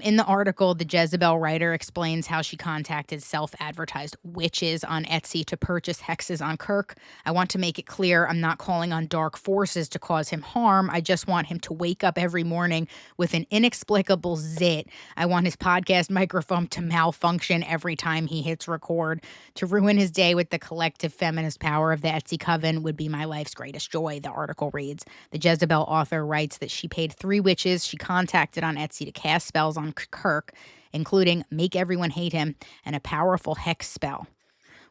In the article, the Jezebel writer explains how she contacted self-advertised witches on Etsy to purchase hexes on Kirk. I want to make it clear I'm not calling on dark forces to cause him harm. I just want him to wake up every morning with an inexplicable zit. I want his podcast microphone to malfunction every time he hits record. To ruin his day with the collective feminist power of the Etsy coven would be my life's greatest joy, the article reads. The Jezebel author writes that she paid 3 witches she contacted on Etsy to cast spells on Kirk, including make everyone hate him and a powerful hex spell.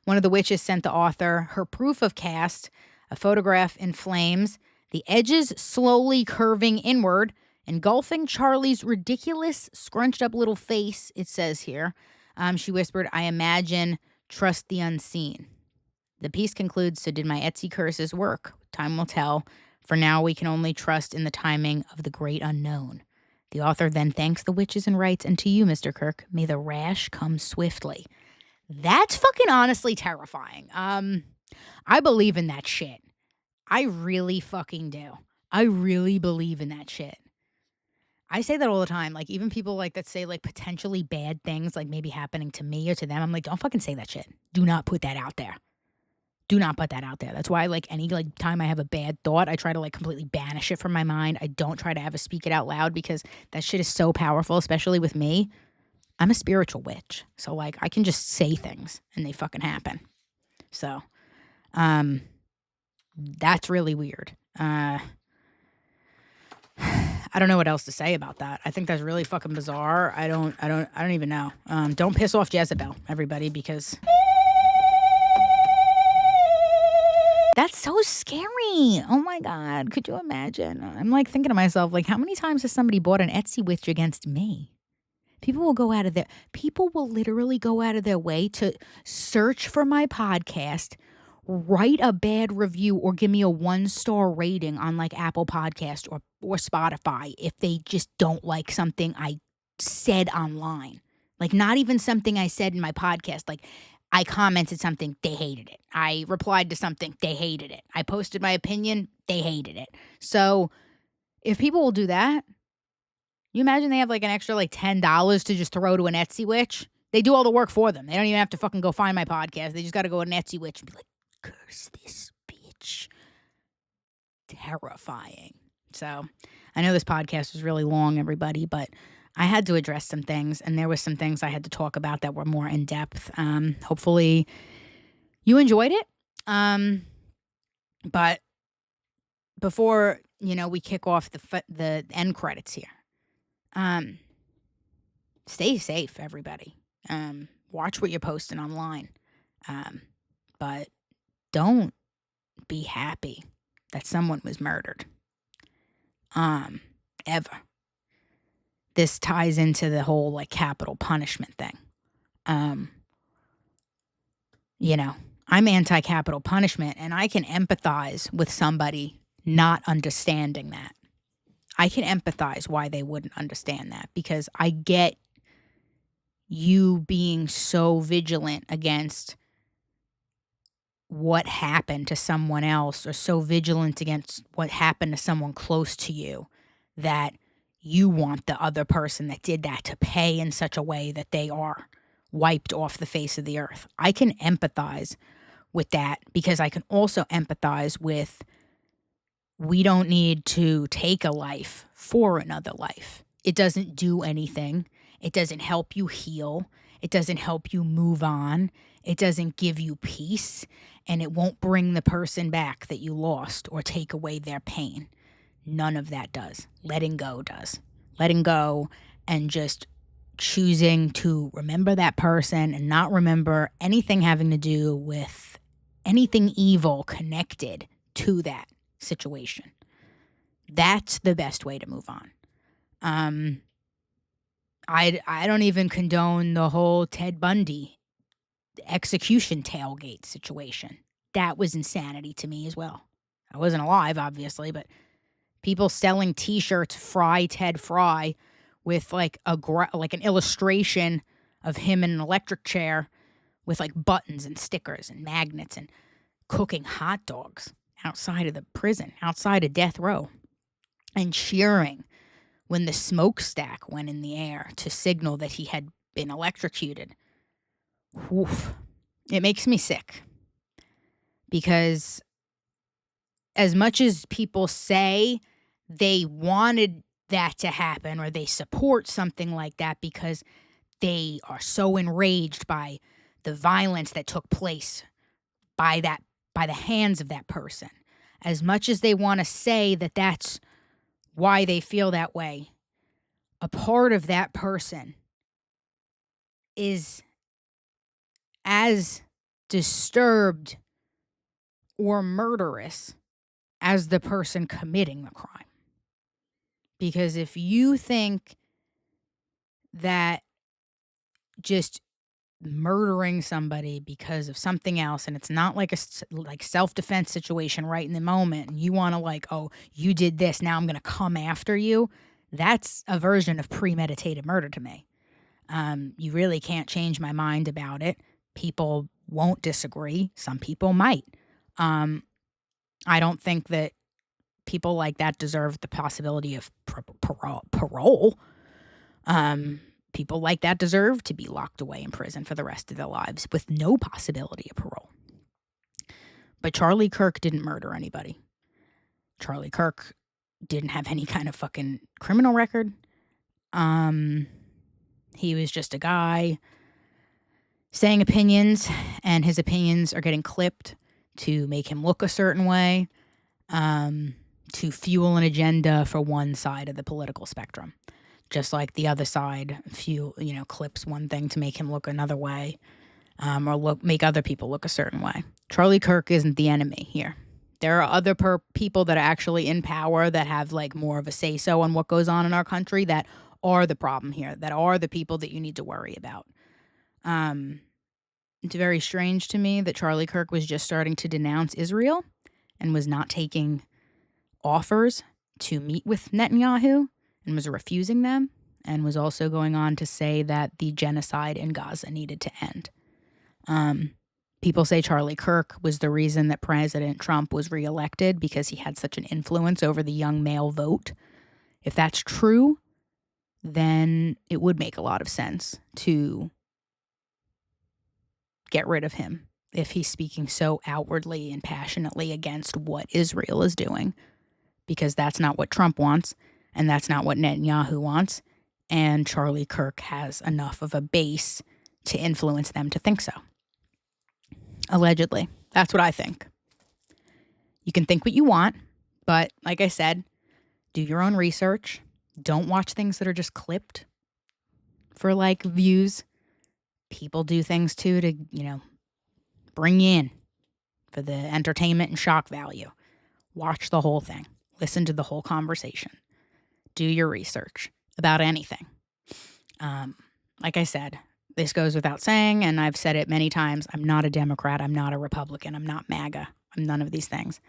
One of the witches sent the author her proof of cast, a photograph in flames, the edges slowly curving inward, engulfing Charlie's ridiculous scrunched up little face, it says here. She whispered, I imagine, trust the unseen. The piece concludes, so did my Etsy curses work? Time will tell. For now, we can only trust in the timing of the great unknown. The author then thanks the witches and writes, and to you, Mr. Kirk, may the rash come swiftly. That's fucking honestly terrifying. I believe in that shit. I really fucking do. I really believe in that shit. I say that all the time. Like, even people like that say like potentially bad things, like maybe happening to me or to them. I'm like, don't fucking say that shit. Do not put that out there. Do not put that out there. That's why, like, any like time I have a bad thought, I try to like completely banish it from my mind. I don't try to ever speak it out loud because that shit is so powerful, especially with me. I'm a spiritual witch. So like I can just say things and they fucking happen. So that's really weird. I don't know what else to say about that. I think that's really fucking bizarre. I don't even know. Don't piss off Jezebel, everybody, because that's so scary. Oh my God. Could you imagine? I'm like thinking to myself, like, how many times has somebody bought an Etsy witch against me? People will literally go out of their way to search for my podcast, write a bad review, or give me a 1-star rating on like Apple Podcast or Spotify if they just don't like something I said online. Like, not even something I said in my podcast. Like, I commented something, they hated it. I replied to something, they hated it. I posted my opinion, they hated it. So if people will do that, you imagine they have like an extra like $10 to just throw to an Etsy witch? They do all the work for them. They don't even have to fucking go find my podcast. They just got to go to an Etsy witch and be like, curse this bitch. Terrifying. So I know this podcast was really long, everybody, but I had to address some things, and there was some things I had to talk about that were more in depth. Hopefully you enjoyed it. But before, we kick off the end credits here, stay safe, everybody. Watch what you're posting online. But don't be happy that someone was murdered. Ever. This ties into the whole like capital punishment thing. I'm anti-capital punishment, and I can empathize with somebody not understanding that. I can empathize why they wouldn't understand that, because I get you being so vigilant against what happened to someone else, or so vigilant against what happened to someone close to you, that you want the other person that did that to pay in such a way that they are wiped off the face of the earth. I can empathize with that, because I can also empathize with, we don't need to take a life for another life. It doesn't do anything. It doesn't help you heal. It doesn't help you move on. It doesn't give you peace, and it won't bring the person back that you lost or take away their pain. None of that does. Letting go does. Letting go and just choosing to remember that person and not remember anything having to do with anything evil connected to that situation. That's the best way to move on. I don't even condone the whole Ted Bundy execution tailgate situation. That was insanity to me as well. I wasn't alive, obviously, but people selling T-shirts, Fry Ted Fry, with like an illustration of him in an electric chair with like buttons and stickers and magnets, and cooking hot dogs outside of the prison, outside of death row, and cheering when the smokestack went in the air to signal that he had been electrocuted. Oof. It makes me sick, because as much as people say they wanted that to happen, or they support something like that because they are so enraged by the violence that took place by the hands of that person, as much as they want to say that that's why they feel that way, a part of that person is as disturbed or murderous as the person committing the crime. Because if you think that just murdering somebody because of something else, and it's not like a self-defense situation right in the moment, and you want to like, oh, you did this, now I'm going to come after you, that's a version of premeditated murder to me. You really can't change my mind about it. People won't disagree. Some people might. I don't think that People like that deserve the possibility of parole. People like that deserve to be locked away in prison for the rest of their lives with no possibility of parole. But Charlie Kirk didn't murder anybody. Charlie Kirk didn't have any kind of fucking criminal record. He was just a guy saying opinions, and his opinions are getting clipped to make him look a certain way, to fuel an agenda for one side of the political spectrum. Just like the other side clips one thing to make him look another way, or make other people look a certain way. Charlie Kirk isn't the enemy here. There are other people that are actually in power that have like more of a say-so on what goes on in our country that are the problem here, that are the people that you need to worry about. It's very strange to me that Charlie Kirk was just starting to denounce Israel and was not taking offers to meet with Netanyahu and was refusing them, and was also going on to say that the genocide in Gaza needed to end. People say Charlie Kirk was the reason that President Trump was reelected because he had such an influence over the young male vote. If that's true, then it would make a lot of sense to get rid of him if he's speaking so outwardly and passionately against what Israel is doing, because that's not what Trump wants, and that's not what Netanyahu wants, and Charlie Kirk has enough of a base to influence them to think so. Allegedly. That's what I think. You can think what you want, but like I said, do your own research. Don't watch things that are just clipped for like views. People do things too to, bring you in for the entertainment and shock value. Watch the whole thing. Listen to the whole conversation. Do your research about anything. Like I said, this goes without saying, and I've said it many times, I'm not a Democrat, I'm not a Republican, I'm not MAGA, I'm none of these things.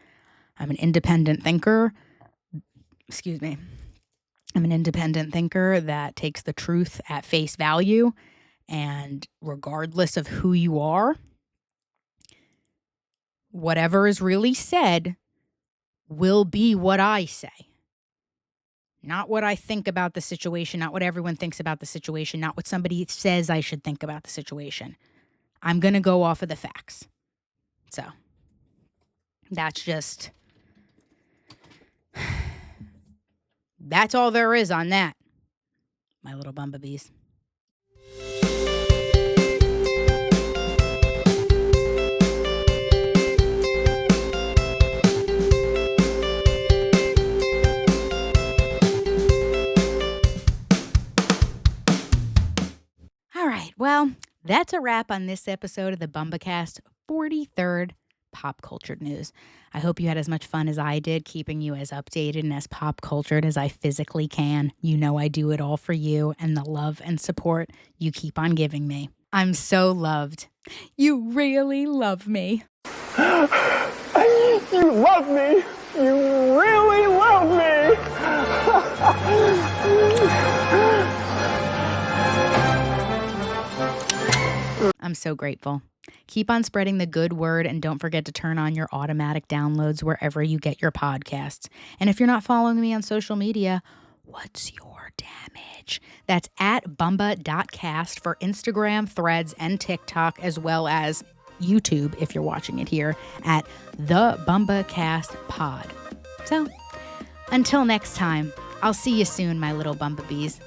I'm an independent thinker. I'm an independent thinker that takes the truth at face value, and regardless of who you are, whatever is really said will be what I say. Not what I think about the situation, not what everyone thinks about the situation, not what somebody says I should think about the situation. I'm going to go off of the facts. So, that's all there is on that, my little Bumbabees. All right, well, that's a wrap on this episode of the Bumbacast 43rd Pop Cultured News. I hope you had as much fun as I did, keeping you as updated and as pop cultured as I physically can. You know I do it all for you and the love and support you keep on giving me. I'm so loved. You really love me. You love me. You really love me. I'm so grateful. Keep on spreading the good word, and don't forget to turn on your automatic downloads wherever you get your podcasts. And if you're not following me on social media, what's your damage? That's at bumba.cast for Instagram, Threads, and TikTok, as well as YouTube, if you're watching it here, at the Bumbacast Pod. So, until next time, I'll see you soon, my little Bumbabees.